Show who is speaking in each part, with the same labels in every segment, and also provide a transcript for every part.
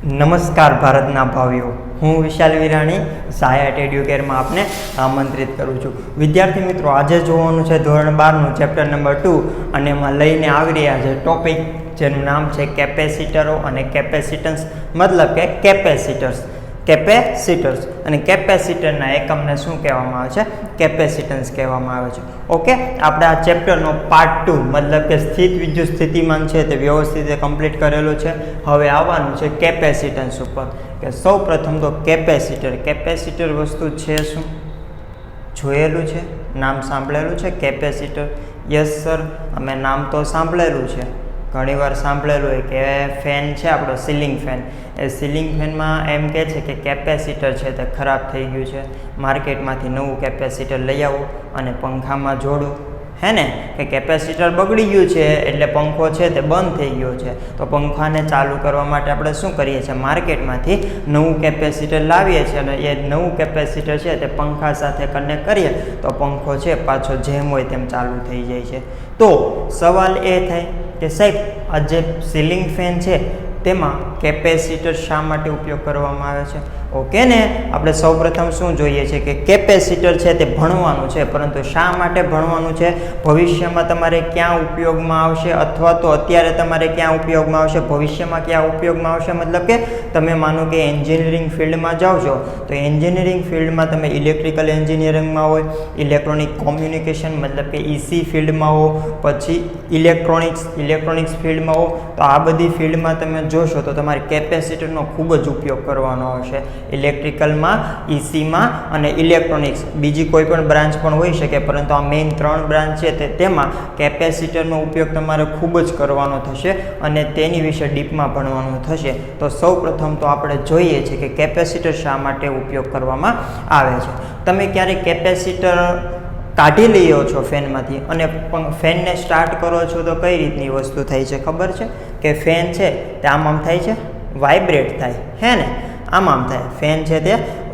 Speaker 1: નમસ્કાર ભારતના ભાવીઓ, હું વિશાલ વિરાણી સાયટ એડ્યુકેરમાં આપને આમંત્રિત કરું છું. વિદ્યાર્થી મિત્રો, આજે જોવાનું છે ધોરણ 12નું ચેપ્ટર નંબર 2 અને એમાં લઈને આવી રહ્યા છે ટોપિક જેનું નામ છે કેપેસિટરો અને કેપેસિટન્સ, મતલબ કે કેપેસિટર્સ અને કેપેસિટરના એકમને શું કહેવામાં આવે છે? કેપેસિટન્સ કહેવામાં આવે છે. ઓકે, આપણે આ ચેપ્ટરનો પાર્ટ 2 મતલબ કે સ્થિત વિદ્યુત સ્થિતિમાન છે તે વ્યવસ્થિત કમ્પ્લીટ કરેલો છે. હવે આવવાનું છે કેપેસિટન્સ ઉપર. કે સૌ પ્રથમ તો કેપેસિટર વસ્તુ છે શું? જોયેલું છે, નામ સાંભળેલું છે કેપેસિટર? યસ સર, અમે નામ તો સાંભળેલું છે, ઘણીવાર સાંભળેલું હોય કે ફેન છે આપણો સીલિંગ ફેન, એ સીલિંગ ફેનમાં એમ કહે છે કે કેપેસિટર છે તે ખરાબ થઈ ગયું છે, માર્કેટમાંથી નવું કેપેસિટર લઈ આવો અને પંખામાં જોડું. હે ને, કે કેપેસિટર બગડી ગયું છે એટલે પંખો છે તે બંધ થઈ ગયો છે, તો પંખાને ચાલુ કરવા માટે આપણે શું કરીએ છીએ? માર્કેટમાંથી નવું કેપેસિટર લાવીએ છીએ અને એ નવું કેપેસિટર છે તે પંખા સાથે કનેક્ટ કરીએ તો પંખો છે પાછો જેમ હોય તેમ ચાલુ થઈ જાય છે. તો સવાલ એ થાય કે સાહેબ, આ જે સીલિંગ ફેન છે તેમાં કેપેસિટર શા માટે ઉપયોગ કરવામાં આવે છે? ઓકે ને, આપણે સૌપ્રથમ શું જોઈએ છે કે કેપેસિટર છે તે ભણવાનું છે, પરંતુ શા માટે ભણવાનું છે? ભવિષ્યમાં તમારે ક્યાં ઉપયોગમાં આવશે, અથવા તો અત્યારે તમારે ક્યાં ઉપયોગમાં આવશે, ભવિષ્યમાં ક્યાં ઉપયોગમાં આવશે? મતલબ કે તમે માનો કે એન્જિનિયરિંગ ફિલ્ડમાં જાઓ છો, તો એન્જિનિયરિંગ ફિલ્ડમાં તમે ઇલેક્ટ્રિકલ એન્જિનિયરિંગમાં હોય, ઇલેક્ટ્રોનિક કોમ્યુનિકેશન મતલબ કે ઇસી ફિલ્ડમાં હો, પછી ઇલેક્ટ્રોનિક્સ ફિલ્ડમાં હો, તો આ બધી ફિલ્ડમાં તમે જોશો તો તમારે કેપેસિટરનો ખૂબ જ ઉપયોગ કરવાનો હશે. ઇલેક્ટ્રિકલમાં, ઇસીમાં અને ઇલેક્ટ્રોનિક્સ, બીજી કોઈ પણ બ્રાન્ચ પણ હોઈ શકે, પરંતુ આ મેઇન 3 બ્રાન્ચ છે તેમાં કેપેસિટરનો ઉપયોગ તમારે ખૂબ જ કરવાનો થશે અને તેની વિશે ડીપમાં ભણવાનું થશે. તો સૌ પ્રથમ તો આપણે જોઈએ છે કે કેપેસિટર શા માટે ઉપયોગ કરવામાં આવે છે. તમે ક્યારેક કેપેસિટર કાઢી લઈએ છો ફેનમાંથી અને ફેનને સ્ટાર્ટ કરો છો તો કઈ રીતની વસ્તુ થાય છે ખબર છે? કે ફેન છે તે આમ થાય છે, વાઇબ્રેટ થાય, હે ને, આમ થાય, ફેન છે તે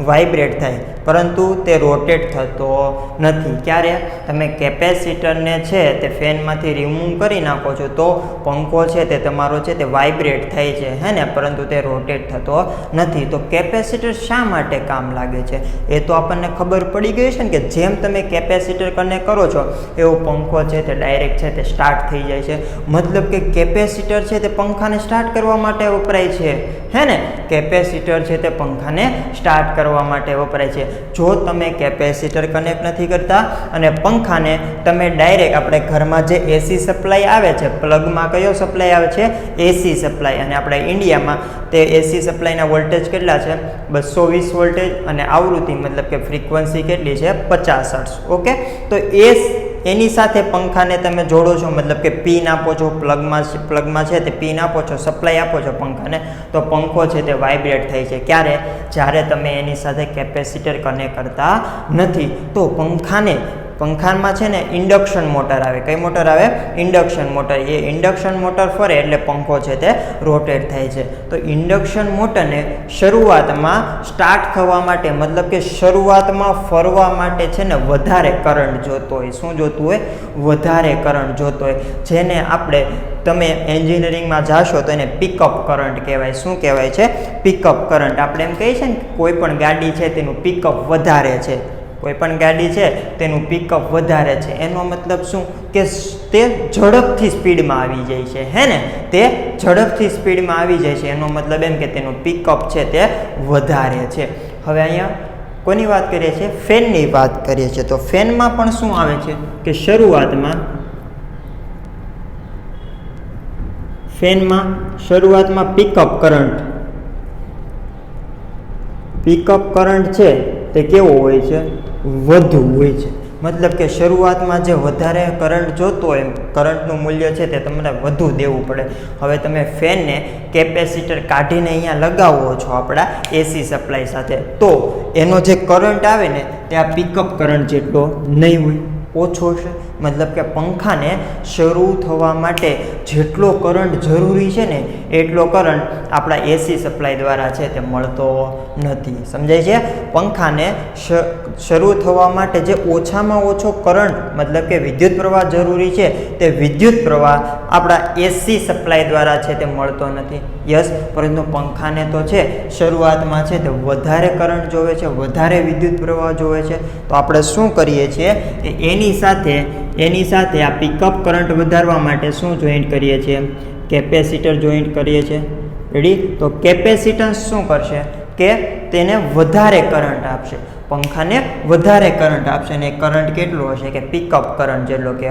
Speaker 1: વાઇબ્રેટ થાય, પરંતુ તે રોટેટ થતો નથી. ક્યારે તમે કેપેસિટરને છે તે ફેનમાંથી રિમૂવ કરી નાખો છો તો પંખો છે તે તમારો છે તે વાઇબ્રેટ થાય છે, હે ને, પરંતુ તે રોટેટ થતો નથી. તો કેપેસિટર શા માટે કામ લાગે છે એ તો આપણને ખબર પડી ગઈ છે ને, કે જેમ તમે કેપેસિટર કનેક્ટ કરો છો એવો પંખો છે તે ડાયરેક્ટ છે તે સ્ટાર્ટ થઈ જાય છે. મતલબ કે કેપેસિટર છે તે પંખાને સ્ટાર્ટ કરવા માટે વપરાય છે, હે ને, કેપેસિટર છે તે પંખાને સ્ટાર્ટ કરવા માટે વપરાય છે. જો તમે કેપેસિટર કનેક્ટ નથી કરતા અને પંખાને તમે ડાયરેક્ટ, આપણે ઘરમાં જે એસી સપ્લાય આવે છે, પ્લગમાં કયો સપ્લાય આવે છે? AC supply. અને આપણે ઇન્ડિયામાં તે એસી સપ્લાયના વોલ્ટેજ કેટલા છે? 220 વોલ્ટેજ અને આવૃત્તિ મતલબ કે ફ્રીક્વન્સી કેટલી છે? 50 હર્ટ્ઝ. ઓકે, તો એની સાથે પંખાને તમે જોડો છો, મતલબ કે પિન આપો છો, પ્લગમાં છે તે પિન આપો છો, સપ્લાય આપો છો પંખાને, તો પંખો છે તે વાઇબ્રેટ થાય છે. ક્યારે? જ્યારે તમે એની સાથે કેપેસિટર કનેક્ટ કરતા નથી. તો પંખામાં છે ને ઇન્ડક્શન મોટર આવે. કઈ મોટર આવે? Induction motor. એ ઇન્ડક્શન મોટર ફરે એટલે પંખો છે તે રોટેટ થાય છે. તો ઇન્ડક્શન મોટરને શરૂઆતમાં સ્ટાર્ટ થવા માટે, મતલબ કે શરૂઆતમાં ફરવા માટે છે ને વધારે કરંટ જોતો હોય. શું જોતું હોય? વધારે કરંટ જોતો હોય, જેને તમે એન્જિનિયરિંગમાં જાશો તો એને પિકઅપ કરંટ કહેવાય. શું કહેવાય છે? Pickup current. આપણે એમ કહીએ છીએ ને, કોઈ પણ ગાડી છે તેનું પિકઅપ વધારે છે, કોઈ પણ ગાડી છે તેનું પિકઅપ વધારે છે, એનો મતલબ શું? કે તે ઝડપથી સ્પીડમાં આવી જાય છે, હે ને, તે ઝડપથી સ્પીડમાં આવી જાય છે, એનો મતલબ એમ કે તેનું પિકઅપ છે તે વધારે છે. હવે અહીંયા કોની વાત કરીએ છીએ? ફેનની વાત કરીએ છીએ. તો ફેનમાં પણ શું આવે છે કે શરૂઆતમાં પિકઅપ કરંટ છે તે કેવો હોય છે? વધુ હોય છે. મતલબ કે શરૂઆતમાં જે વધારે કરંટ જોતો હોય, કરંટનું મૂલ્ય છે તે તમને વધુ દેવું પડે. હવે તમે ફેનને કેપેસિટર કાઢીને અહીંયા લગાવો છો આપણા એસી સપ્લાય સાથે, તો એનો જે કરંટ આવે ને તે આ પિકઅપ કરંટ જેટલો નહીં હોય, ઓછો હશે. મતલબ કે પંખાને શરૂ થવા માટે જેટલો કરંટ જરૂરી છે ને એટલો કરંટ આપણા એસી સપ્લાય દ્વારા છે તે મળતો નથી. સમજાય છે? પંખાને શરૂ થવા માટે જે ઓછામાં ઓછો કરંટ મતલબ કે વિદ્યુત પ્રવાહ જરૂરી છે તે વિદ્યુત પ્રવાહ આપણા એસી સપ્લાય દ્વારા છે તે મળતો નથી. યસ, પરંતુ પંખાને તો છે શરૂઆતમાં છે તે વધારે કરંટ જોવે છે, વધારે વિદ્યુત પ્રવાહ જોવે છે. તો આપણે શું કરીએ છીએ કે એની સાથે આ પિકઅપ કરંટ વધારવા માટે શું જોઈન્ટ કરીએ છીએ? કેપેસિટર જોઈન્ટ કરીએ છીએ. રેડી? તો કેપેસિટન્સ શું કરશે કે તેને વધારે કરંટ આપશે, પંખાને વધારે કરંટ આપશે. અને કરંટ કેટલો હશે કે પિકઅપ કરંટ જેટલો કે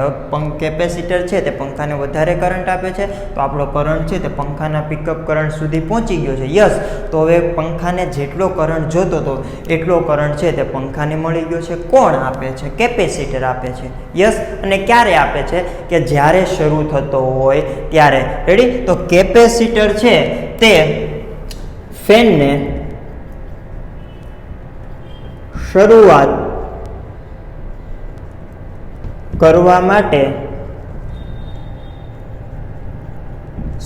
Speaker 1: કેપેસિટર છે તે પંખાને વધારે કરંટ આપે છે, તો આપણો કરંટ છે તે પંખાના પિકઅપ કરંટ સુધી પહોંચી ગયો છે. યસ, તો હવે પંખાને જેટલો કરંટ જોતો હતો એટલો કરંટ છે તે પંખાને મળી ગયો છે. કોણ આપે છે? કેપેસિટર આપે છે. યસ, અને ક્યારે આપે છે? કે જ્યારે શરૂ થતો હોય ત્યારે. રેડી? તો કેપેસિટર છે તે ફેનને શરૂઆત કરવા માટે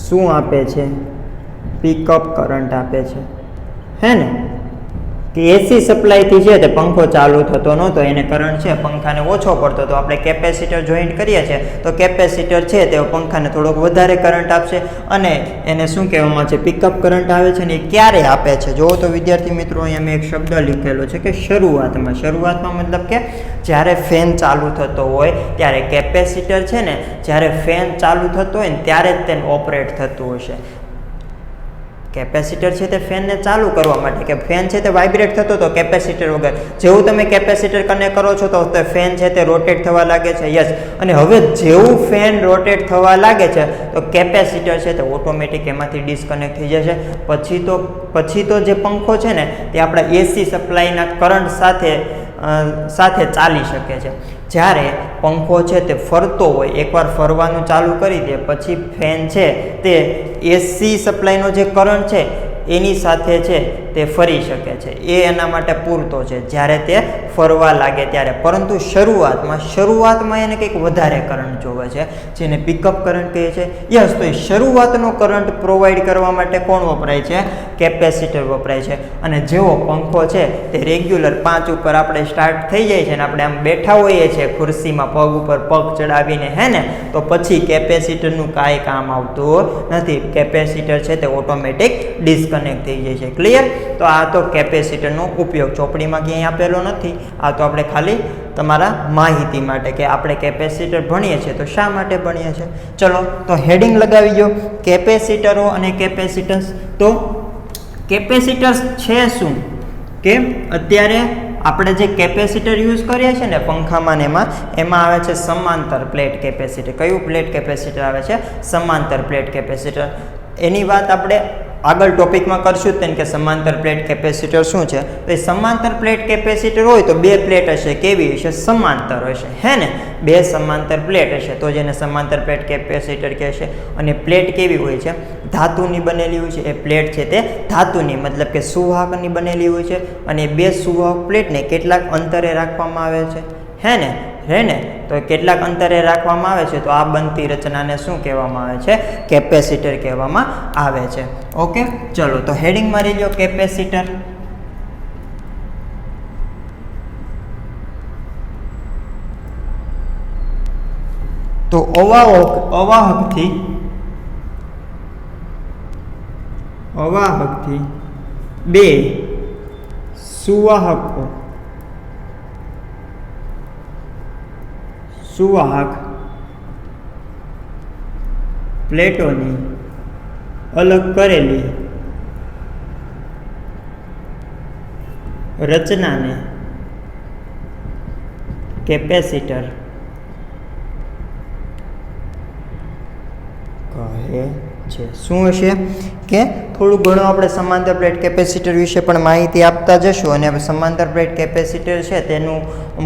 Speaker 1: શું આપે છે? પિકઅપ કરંટ આપે છે. હે ને? કે એસી સપ્લાયથી છે તે પંખો ચાલુ થતો નહોતો, એને કરંટ છે પંખાને ઓછો પડતો તો આપણે કેપેસિટર જોઈન્ટ કરીએ છીએ તો કેપેસિટર છે તે પંખાને થોડોક વધારે કરંટ આપશે અને એને શું કહેવામાં છે? પિકઅપ કરંટ આવે છે. ને એ ક્યારે આપે છે? જુઓ તો વિદ્યાર્થી મિત્રો, અહીંયા મેં એક શબ્દ લીધેલો છે કે શરૂઆતમાં મતલબ કે જ્યારે ફેન ચાલુ થતો હોય ત્યારે કેપેસિટર છે ને જ્યારે ફેન ચાલુ થતો હોય ને ત્યારે જ તેને ઓપરેટ થતું હશે. કેપેસિટર છે તે ફેનને ચાલુ કરવા માટે, કે ફેન છે તે વાઇબ્રેટ થતો હતો કેપેસિટર વગર. જેવું તમે કેપેસિટર કનેક્ટ કરો છો તો તે ફેન છે તે રોટેટ થવા લાગે છે. યસ, અને હવે જેવું ફેન રોટેટ થવા લાગે છે તો કેપેસિટર છે તે ઓટોમેટિક એમાંથી ડિસ્કનેક્ટ થઈ જશે. પછી તો જે પંખો છે ને તે આપણા એસી સપ્લાયના કરંટ સાથે ચાલી શકે છે. જ્યારે પંખો છે તે ફરતો હોય, એકવાર ફરવાનું ચાલુ કરી દે પછી ફેન છે તે એસી સપ્લાયનો જે કરંટ છે એની સાથે છે તે ફરી શકે છે. એ એના માટે પૂરતો છે જ્યારે તે ફરવા લાગે ત્યારે. પરંતુ શરૂઆતમાં એને કંઈક વધારે કરંટ જોવે છે, જેને પિકઅપ કરંટ કહે છે. યસ, તો એ શરૂઆતનો કરંટ પ્રોવાઈડ કરવા માટે કોણ વપરાય છે? કેપેસિટર વપરાય છે. અને જેવો પંખો છે તે રેગ્યુલર 5 ઉપર આપણે સ્ટાર્ટ થઈ જાય છે ને આપણે આમ બેઠા હોઈએ છીએ ખુરશીમાં પગ ઉપર પગ ચડાવીને, હે ને, તો પછી કેપેસિટરનું કાંઈ કામ આવતું નથી. કેપેસિટર છે તે ઓટોમેટિક ડિસ્કનેક્ટ થઈ જાય છે. ક્લિયર? તો આ તો કેપેસિટરનો ઉપયોગ ચોપડીમાં ક્યાંય આપેલો નથી. આ તો આપણે ખાલી તમારા માહિતી માટે કે આપણે કેપેસિટર ભણીએ છીએ તો શા માટે ભણીએ છીએ. ચલો, તો હેડિંગ લગાવી દો, કેપેસિટરો અને કેપેસિટન્સ. તો કેપેસિટર્સ છે શું? કે અત્યારે આપણે જે કેપેસિટર યુઝ કરીએ છીએ ને પંખામાં ને એમાં આવે છે સમાંતર પ્લેટ કેપેસિટર. કયું પ્લેટ કેપેસિટર આવે છે? સમાંતર પ્લેટ કેપેસિટર. એની વાત આપણે આગળ ટોપિકમાં કરશું જ, કે સમાંતર પ્લેટ કેપેસિટર શું છે. તો એ સમાંતર પ્લેટ કેપેસિટર હોય તો બે પ્લેટ હશે. કેવી હશે? સમાંતર હશે. હે ને? બે સમાંતર પ્લેટ હશે તો જેને સમાંતર પ્લેટ કેપેસિટર કહેશે. અને પ્લેટ કેવી હોય છે? ધાતુની બનેલી હોય છે. એ પ્લેટ છે તે ધાતુની મતલબ કે સુવાહકની બનેલી હોય છે. અને બે સુવાહક પ્લેટને કેટલાક અંતરે રાખવામાં આવે છે. હે ને? તો કેટલાક અંતરે રાખવામાં આવે છે તો આ બનતી રચનાને શું કહેવામાં આવે છે? કેપેસિટર કહેવામાં આવે છે. ઓકે, ચલો તો હેડિંગ મારી લો, કેપેસિટર. તો અવાહકથી બે સુવાહક પ્લેટોની અલગ કરેલી રચનાને કેપેસિટર કહે છે. શું હશે કે થોડું ઘણું આપણે સમાંતર પ્લેટ કેપેસિટર વિશે પણ માહિતી આપતા જશું અને સમાંતર પ્લેટ કેપેસિટર છે તેનું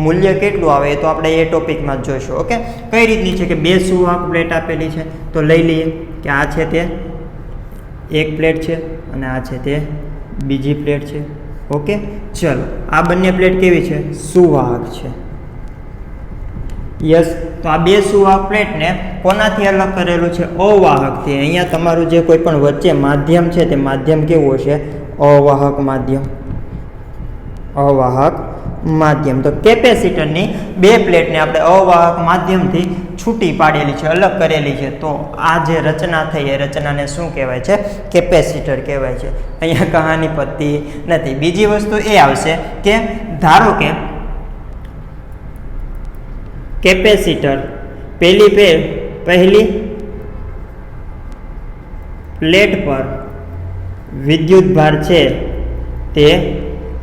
Speaker 1: મૂલ્ય કેટલું આવે એ તો આપણે એ ટોપિકમાં જ જોઈશું. ઓકે, કઈ રીતની છે કે બે સુવાહક પ્લેટ આપેલી છે તો લઈ લઈએ કે આ છે તે એક પ્લેટ છે અને આ છે તે બીજી પ્લેટ છે. ઓકે, ચલો આ બંને પ્લેટ કેવી છે? સુવાહક છે. યસ, તો આ બે સુવાહક પ્લેટને કોનાથી અલગ કરેલું છે? અવાહકથી. અહીંયા તમારું જે કોઈ પણ વચ્ચે માધ્યમ છે તે માધ્યમ કેવું હશે? અવાહક માધ્યમ. અવાહક માધ્યમ. તો કેપેસિટરની બે પ્લેટને આપણે અવાહક માધ્યમથી છૂટી પાડેલી છે, અલગ કરેલી છે. તો આ જે રચના થઈ એ રચનાને શું કહેવાય છે? કેપેસિટર કહેવાય છે. અહીંયા કહાની પતી નથી. બીજી વસ્તુ એ આવશે કે ધારો કે કેપેસિટર પહેલી પ્લેટ પર વિદ્યુત ભાર છે તે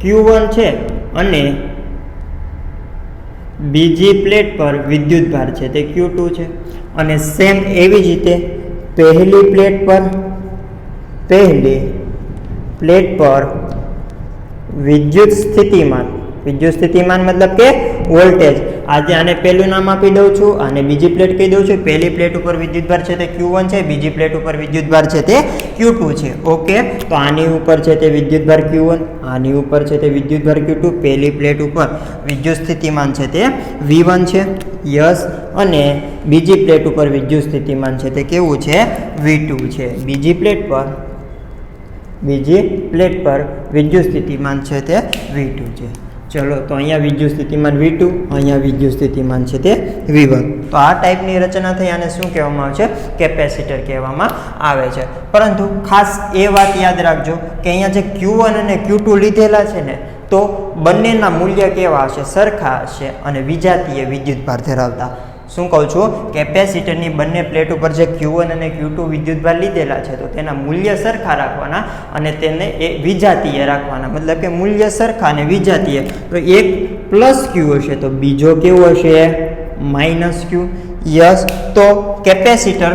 Speaker 1: Q1 છે અને બીજી પ્લેટ પર વિદ્યુત ભાર છે તે Q2 છે. અને સેમ એવી જ રીતે પહેલી પ્લેટ પર વિદ્યુત સ્થિતિમાન મતલબ કે વોલ્ટેજ. આજે આને પહેલું નામ આપી દઉં છું અને બીજી પ્લેટ કહી દઉં છું. પહેલી પ્લેટ ઉપર વિદ્યુતભાર છે તે Q1 છે, બીજી પ્લેટ ઉપર વિદ્યુતભાર છે તે Q2 છે. ઓકે, તો આની ઉપર છે તે વિદ્યુતભાર Q1, આની ઉપર છે તે વિદ્યુતભાર Q2. પહેલી પ્લેટ ઉપર વિદ્યુત સ્થિતિમાન છે તે V1 છે. યસ, અને બીજી પ્લેટ ઉપર વિદ્યુત સ્થિતિમાન છે તે કેવું છે? V2 છે. બીજી પ્લેટ પર વિદ્યુત સ્થિતિમાન છે તે V2 છે. ચલો, તો અહીંયા વિદ્યુત સ્થિતિમાન V2, અહીંયા વિદ્યુત સ્થિતિમાન છે તે V1. તો આ ટાઈપની રચના થઈ. આને શું કહેવામાં આવે છે? કેપેસિટર કહેવામાં આવે છે. પરંતુ ખાસ એ વાત યાદ રાખજો કે અહીંયા જે Q1 અને Q2 લીધેલા છે ને, તો બંનેના મૂલ્ય કેવા હશે? સરખા હશે અને વિજાતીય વિદ્યુતભાર ધરાવતા. શું કહું છું? કેપેસિટરની બંને પ્લેટ ઉપર જે Q1 અને Q2 વિદ્યુતભાર લીધેલા છે તો તેના મૂલ્ય સરખા રાખવાના અને તેને એ વિજાતીય રાખવાના. મતલબ કે મૂલ્ય સરખા અને વિજાતીય. તો એક પ્લસ Q હશે તો બીજો કેવો હશે? Minus Q. યસ, તો કેપેસિટર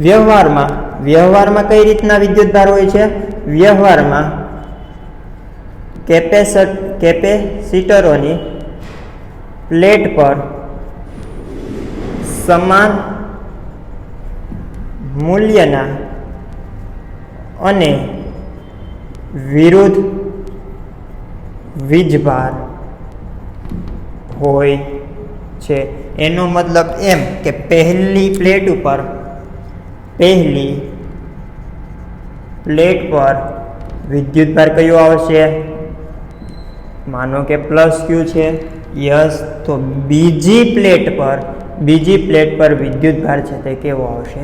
Speaker 1: વ્યવહારમાં કઈ રીતના વિદ્યુતભાર હોય છે? વ્યવહારમાં કેપેસિટરોની પ્લેટ પર સમાન મૂલ્યના અને વિરુદ્ધ વીજભાર હોય છે. એનો મતલબ એમ કે પહેલી પ્લેટ પર વિદ્યુતભાર કયો આવશે? માનો કે પ્લસ Q છે. યસ, તો બીજી પ્લેટ પર વિદ્યુતભાર છે તે કેવો આવશે?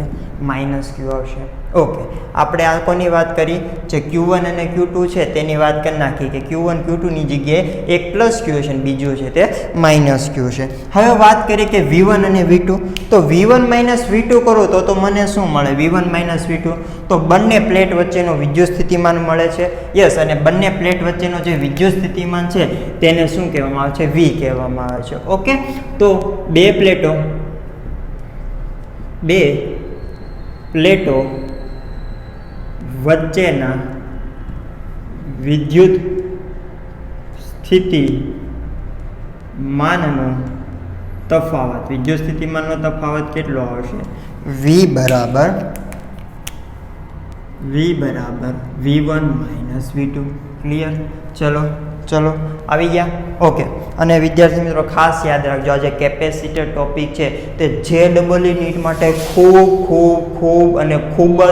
Speaker 1: માઇનસ Q આવશે. ઓકે, આપણે આ કોની વાત કરી? જે Q1 અને Q2 છે તેની વાત કરી નાખી કે Q1 Q2 ની જગ્યાએ એક પ્લસ Q છે, બીજું છે તે માઇનસ Q છે. હવે વાત કરીએ કે V1 અને V2. તો V1 માઇનસ V2 કરો તો મને શું મળે? V1 માઇનસ V2 તો બંને પ્લેટ વચ્ચેનો વિદ્યુત સ્થિતિમાન મળે છે. યસ, અને બંને પ્લેટ વચ્ચેનો જે વિદ્યુત સ્થિતિમાન છે તેને શું કહેવામાં આવે છે? V કહેવામાં આવે છે. ઓકે, તો બે પ્લેટો વચ્ચેના વિદ્યુત સ્થિતિમાનનો તફાવત કેટલો આવશે? V બરાબર V1 માઇનસ V2. ક્લિયર? ચલો આવી ગયા. ઓકે, અને વિદ્યાર્થી મિત્રો ખાસ યાદ રાખજો, આ જે કેપેસિટર ટોપિક છે તે JEE નીટ માટે ખૂબ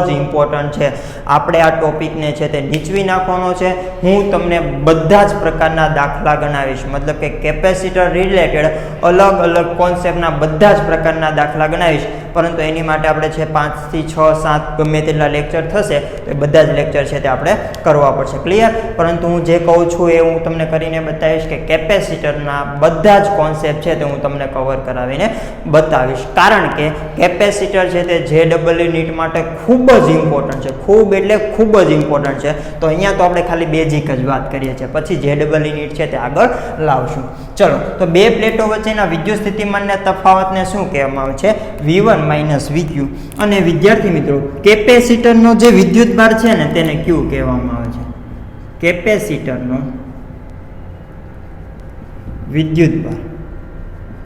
Speaker 1: જ ઇમ્પોર્ટન્ટ છે. આપણે આ ટોપિકને છે તે નીચવી નાખવાનો છે. હું તમને બધા જ પ્રકારના દાખલા ગણાવીશ. મતલબ કે કેપેસિટર રિલેટેડ અલગ કોન્સેપ્ટના બધા જ પ્રકારના દાખલા ગણાવીશ. પરંતુ એની માટે આપણે છે 5 થી 6 7 ગમે તેટલા લેક્ચર થશે તો એ બધા જ લેક્ચર છે તે આપણે કરવા પડશે. ક્લિયર? પરંતુ હું જે કહું છું એ હું તમને કરીને બતાવીશ કે કેપેસિટરના બધા જ કોન્સેપ્ટ છે તે હું તમને કવર કરાવીને બતાવીશ. કારણ કે કેપેસિટર છે તે JEE નીટ માટે ખૂબ જ ઇમ્પોર્ટન્ટ છે. ખૂબ એટલે ખૂબ જ ઇમ્પોર્ટન્ટ છે. તો અહીંયા તો આપણે ખાલી બેઝિક જ વાત કરીએ છીએ, પછી JEE નીટ છે તે આગળ લાવશું. ચલો, તો બે પ્લેટો વચ્ચેના વિદ્યુત સ્થિતિમાનના તફાવતને શું કહેવામાં આવે છે? V1 minus VQ. અને વિદ્યાર્થી મિત્રો, કેપેસિટરનો જે વિદ્યુતભાર છે ને તેને Q કહેવામાં આવે છે. કેપેસિટરનો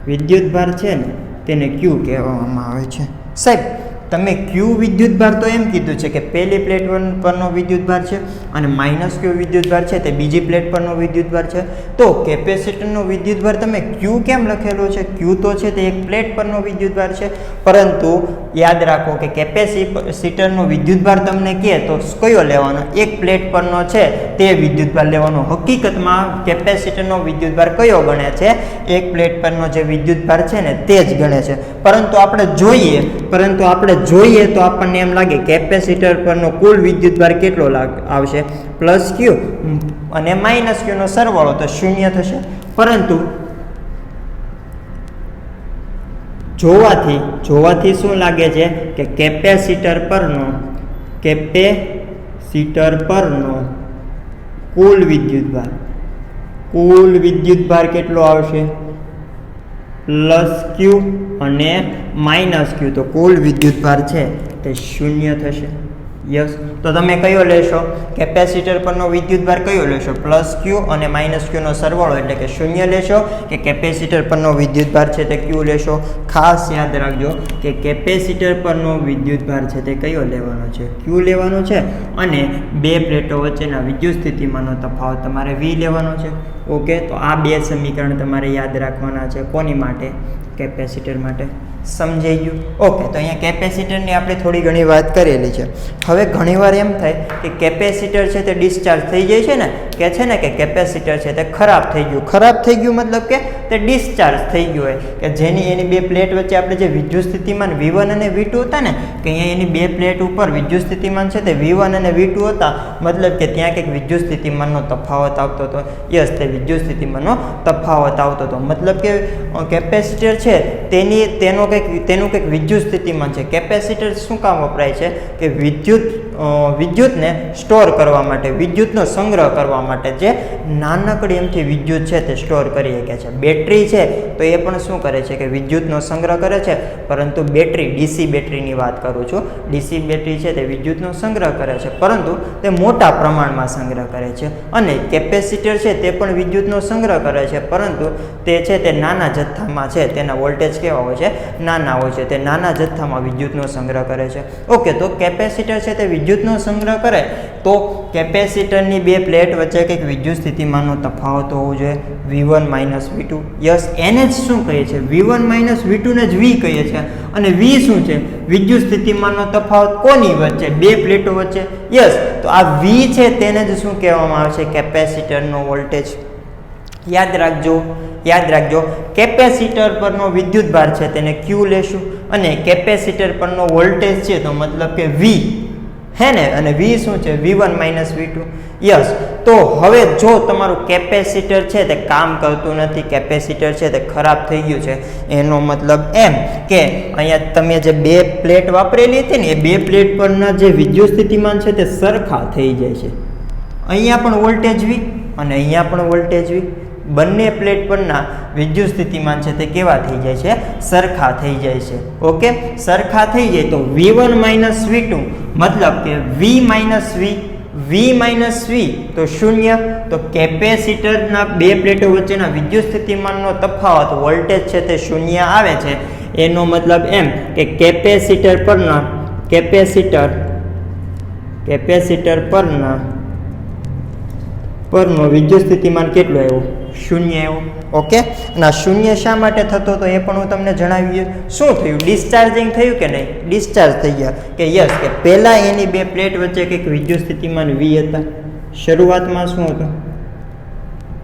Speaker 1: વિદ્યુતભાર છે ને તેને Q કહેવામાં આવે છે. સાહેબ, તમે ક્યુ વિદ્યુતભાર તો એમ કીધું છે કે પહેલી પ્લેટ પરનો વિદ્યુતભાર છે અને માઇનસ ક્યુ વિદ્યુતભાર છે તે બીજી પ્લેટ પરનો વિદ્યુતભાર છે. તો કેપેસિટરનો વિદ્યુતભાર તમે ક્યુ કેમ લખેલો છે? ક્યુ તો છે તે એક પ્લેટ પરનો વિદ્યુતભાર છે, પરંતુ યાદ રાખો કે કેપેસિટરનો વિદ્યુતભાર તમને કહે તો કયો લેવાનો? એક પ્લેટ પરનો છે તે વિદ્યુતભાર લેવાનો. હકીકતમાં કેપેસિટરનો વિદ્યુતભાર કયો ગણે છે? એક પ્લેટ પરનો જે વિદ્યુતભાર છે ને તે જ ગણે છે. પરંતુ આપણે જોઈએ તો આપણને એમ લાગે કેપેસિટર પરનો કુલ વિદ્યુતભાર કેટલો આવશે? પ્લસ ક્યુ અને માઇનસ ક્યુનો સરવાળો તો 0 થશે. પરંતુ જોવાથી શું લાગે છે કે કેપેસિટર પરનો કુલ વિદ્યુતભાર કેટલો આવશે? પ્લસ ક્યુ અને માઇનસ ક્યુ, તો કુલ વિદ્યુતભાર છે તે 0 થશે. યસ, તો તમે કયો લેશો? કેપેસિટર પરનો વિદ્યુતભાર કયો લેશો? પ્લસ ક્યુ અને માઇનસ ક્યુનો સરવાળો એટલે કે 0 લેશો કે કેપેસિટર પરનો વિદ્યુતભાર છે તે ક્યુ લેશો? ખાસ યાદ રાખજો કે કેપેસિટર પરનો વિદ્યુતભાર છે તે કયો લેવાનો છે? ક્યુ લેવાનો છે. અને બે પ્લેટો વચ્ચેના વિદ્યુત સ્થિતિમાનનો તફાવત તમારે V લેવાનો છે. ઓકે, તો આ બે સમીકરણ તમારે યાદ રાખવાના છે. કોની માટે? કેપેસિટર માટે. સમજાઈ ગયું? ઓકે, તો અહીંયા કેપેસિટરની આપણે થોડી ઘણી વાત કરેલી છે. હવે ઘણીવાર એમ થાય કે કેપેસિટર છે તે ડિસ્ચાર્જ થઈ જાય છે ને, કે છે ને કે કેપેસિટર છે તે ખરાબ થઈ ગયું મતલબ કે તે ડિસ્ચાર્જ થઈ ગયું હોય કે જેની એની બે પ્લેટ વચ્ચે આપણે જે વિદ્યુત સ્થિતિમાન V1 અને V2 હતા ને, કે અહીંયા એની બે પ્લેટ ઉપર વિદ્યુત સ્થિતિમાન છે તે V1 અને V2 હતા, મતલબ કે ત્યાં કંઈક વિદ્યુત સ્થિતિમાનનો તફાવત આવતો હતો. યસ, તે વિદ્યુત સ્થિતિમાનનો તફાવત આવતો હતો. મતલબ કે કેપેસિટર છે તેનું કંઈક વિદ્યુત સ્થિતિમાન છે. કેપેસિટર શું કામ વપરાય છે? કે વિદ્યુતને સ્ટોર કરવા માટે, વિદ્યુતનો સંગ્રહ કરવા માટે, જે નાનકડી એમથી વિદ્યુત છે તે સ્ટોર કરી શકે છે. બેટરી છે તો એ પણ શું કરે છે કે વિદ્યુતનો સંગ્રહ કરે છે, પરંતુ બેટરી, ડીસી બેટરીની વાત કરું છું, ડીસી બેટરી છે તે વિદ્યુતનો સંગ્રહ કરે છે, પરંતુ તે મોટા પ્રમાણમાં સંગ્રહ કરે છે. અને કેપેસિટર છે તે પણ વિદ્યુતનો સંગ્રહ કરે છે, પરંતુ તે છે તે નાના જથ્થામાં છે, તેના વોલ્ટેજ કેવા હોય છે? નાના હોય છે. તે નાના જથ્થામાં વિદ્યુતનો સંગ્રહ કરે છે. ઓકે, તો કેપેસિટર છે તે વિદ્યુતનો સંગ્રહ કરે તો કેપેસિટરની બે પ્લેટ વચ્ચે કંઈક વિદ્યુત સ્થિતિમાનનો તફાવત હોવો જોઈએ, V1 માઇનસ V2. યસ, એને જ શું કહીએ છીએ? V1 માઇનસ V2 ને જ V કહીએ છીએ. અને V શું છે? વિદ્યુત સ્થિતિમાનનો તફાવત કોની વચ્ચે? બે પ્લેટો વચ્ચે. યસ, તો આ V છે તેને જ શું કહેવામાં આવે છે? કેપેસિટરનો વોલ્ટેજ. યાદ રાખજો કેપેસિટર પરનો વિદ્યુતભાર છે તેને Q લેશું અને કેપેસિટર પરનો વોલ્ટેજ છે તો મતલબ કે V, હે ને? અને V શું છે? V1 minus V2. યસ, તો હવે જો તમારું કેપેસિટર છે તે કામ કરતું નથી, કેપેસિટર છે તે ખરાબ થઈ ગયું છે, એનો મતલબ એમ કે અહીંયા તમે જે બે પ્લેટ વાપરેલી હતી ને, એ બે પ્લેટ પરના જે વિદ્યુત સ્થિતિમાન છે તે સરખા થઈ જાય છે. અહીંયા પણ વોલ્ટેજ V અને અહીંયા પણ વોલ્ટેજ V. બંને પ્લેટ પરના વિદ્યુત સ્થિતિમાન છે તે કેવા થઈ જાય છે? સરખા થઈ જાય છે. ઓકે, સરખા થઈ જાય તો V1 માઇનસ V2 મતલબ કે V માઇનસ V તો 0. તો કેપેસિટરના બે પ્લેટો વચ્ચેના વિદ્યુત સ્થિતિમાનનો તફાવત, વોલ્ટેજ છે તે 0 આવે છે. એનો મતલબ એમ કે કેપેસિટર પરનો વિદ્યુત સ્થિતિમાન કેટલો આવ્યો? 0 આવ્યો. ઓકે, અને 0 શા માટે થતો હતો એ પણ હું તમને જણાવી. શું થયું? ડિસ્ચાર્જિંગ થયું કે નહીં? ડિસ્ચાર્જ થઈ ગયા. કે યસ, કે પહેલા એની બે પ્લેટ વચ્ચે કંઈક વિદ્યુત સ્થિતિમાન V હતા. શરૂઆતમાં શું હતું?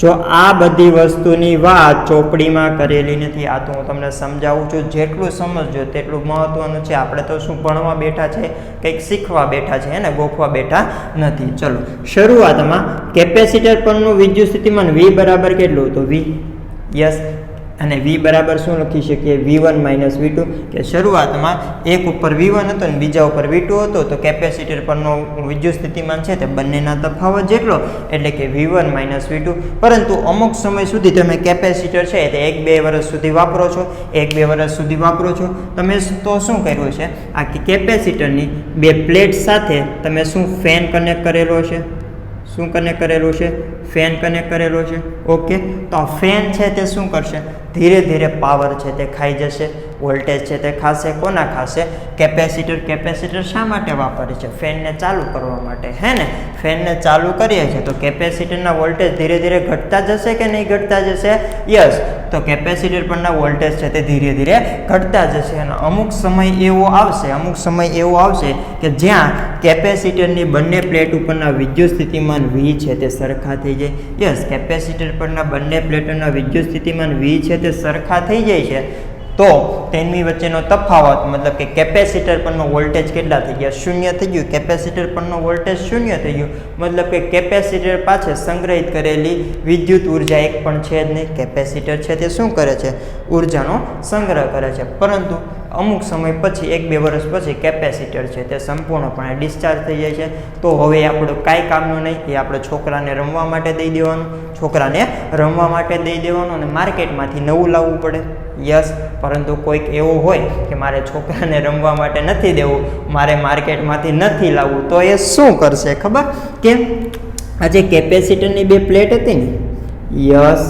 Speaker 1: જો આ બધી વસ્તુની વાત ચોપડીમાં કરેલી નથી, આ તો હું તમને સમજાવું છું. જેટલું સમજજો તેટલું મહત્વનું છે. આપણે તો શું ભણવા બેઠા છે, કંઈક શીખવા બેઠા છે, એને ગોખવા બેઠા નથી. ચલો, શરૂઆતમાં કેપેસિટર પરનું વિદ્યુત સ્થિતિમાન V બરાબર કેટલું હતું? V. યસ, અને V બરાબર શું લખી શકીએ? V1 minus V2. કે શરૂઆતમાં એક ઉપર V1 હતો અને બીજા ઉપર V2 હતો, તો કેપેસિટર પરનો વિદ્યુત સ્થિતિમાન છે તે બંનેના તફાવત જેટલો, એટલે કે V1 માઇનસ V2. પરંતુ અમુક સમય સુધી તમે કેપેસિટર છે તે 1-2 વર્ષ સુધી વાપરો છો. તમે તો શું કર્યું છે? આ કેપેસિટરની બે પ્લેટ સાથે તમે શું ફેન કનેક્ટ કરેલો છે? ફેન કનેક્ટ કરેલો છે. ઓકે, તો આ ફેન છે તે શું કરશે? ધીરે ધીરે પાવર છે તે ખાઈ જશે, વોલ્ટેજ છે તે ખાશે. કોના ખાશે? કેપેસિટર. કેપેસિટર શા માટે વાપરે છે? ફેનને ચાલુ કરવા માટે, હે ને? ફેનને ચાલુ કરીએ છીએ તો કેપેસિટરના વોલ્ટેજ ધીરે ધીરે ઘટતા જશે કે નહીં ઘટતા જશે? યસ. તો કેપેસિટર પરના વોલ્ટેજ છે તે ધીરે ધીરે ઘટતા જશે અને અમુક સમય એવો આવશે કે જ્યાં કેપેસિટરની બંને પ્લેટ ઉપરના વિદ્યુત સ્થિતિમાન V છે તે સરખા થઈ જાય. યસ, કેપેસિટર પરના બંને પ્લેટોના વિદ્યુત સ્થિતિમાન V છે તે સરખા થઈ જાય છે તો તેમની વચ્ચેનો તફાવત મતલબ કે કેપેસિટર પરનો વોલ્ટેજ કેટલા થઈ ગયા? શૂન્ય થઈ ગયું. કેપેસિટર પરનો વોલ્ટેજ શૂન્ય થઈ ગયું મતલબ કે કેપેસિટર પાસે સંગ્રહિત કરેલી વિદ્યુત ઉર્જા એક પણ છે જ નહીં. કેપેસિટર છે તે શું કરે છે? ઉર્જાનો સંગ્રહ કરે છે. પરંતુ અમુક સમય પછી 1-2 વર્ષ પછી કેપેસિટર છે તે સંપૂર્ણપણે ડિસ્ચાર્જ થઈ જાય છે. તો હવે આપણું કાંઈ કામનું નહીં, એ આપણે છોકરાને રમવા માટે દઈ દેવાનું, અને માર્કેટમાંથી નવું લાવવું પડે. યસ, પરંતુ કોઈક એવો હોય કે મારે છોકરાને રમવા માટે નથી દેવું, મારે માર્કેટમાંથી નથી લાવવું, તો એ શું કરશે ખબર? કેમ? આજે કેપેસિટરની 2 પ્લેટ હતી ને, યસ,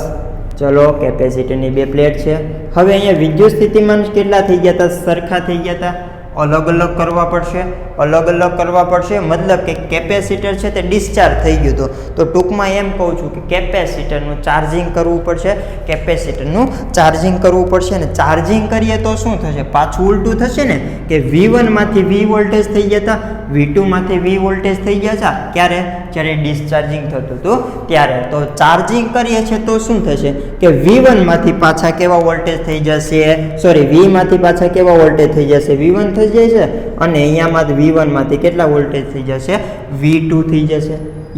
Speaker 1: ચલો કેપેસિટરની 2 પ્લેટ છે. હવે અહીંયા વિદ્યુત સ્થિતિમાન કેટલા થઈ ગયા હતા? સરખા થઈ ગયા હતા. અલગ અલગ કરવા પડશે મતલબ કે કેપેસિટર છે તે ડિસ્ચાર્જ થઈ ગયું હતું. તો ટૂંકમાં એમ કહું છું કે કેપેસિટરનું ચાર્જિંગ કરવું પડશે. અને ચાર્જિંગ કરીએ તો શું થશે? પાછું ઉલટું થશે ને કે V1 માંથી V વોલ્ટેજ થઈ ગયા હતા, V2 માંથી V વોલ્ટેજ થઈ ગયા હતા. ક્યારે? જ્યારે ડિસ્ચાર્જિંગ થતું હતું ત્યારે. તો ચાર્જિંગ કરીએ છીએ તો શું થશે કે V1 માંથી પાછા કેવા વોલ્ટેજ થઈ જશે? V માંથી પાછા કેવા વોલ્ટેજ થઈ જશે? V1 થઈ જશે. અને અહીંયામાં V1 માંથી કેટલા વોલ્ટેજ થઈ જશે? V2 થઈ જશે.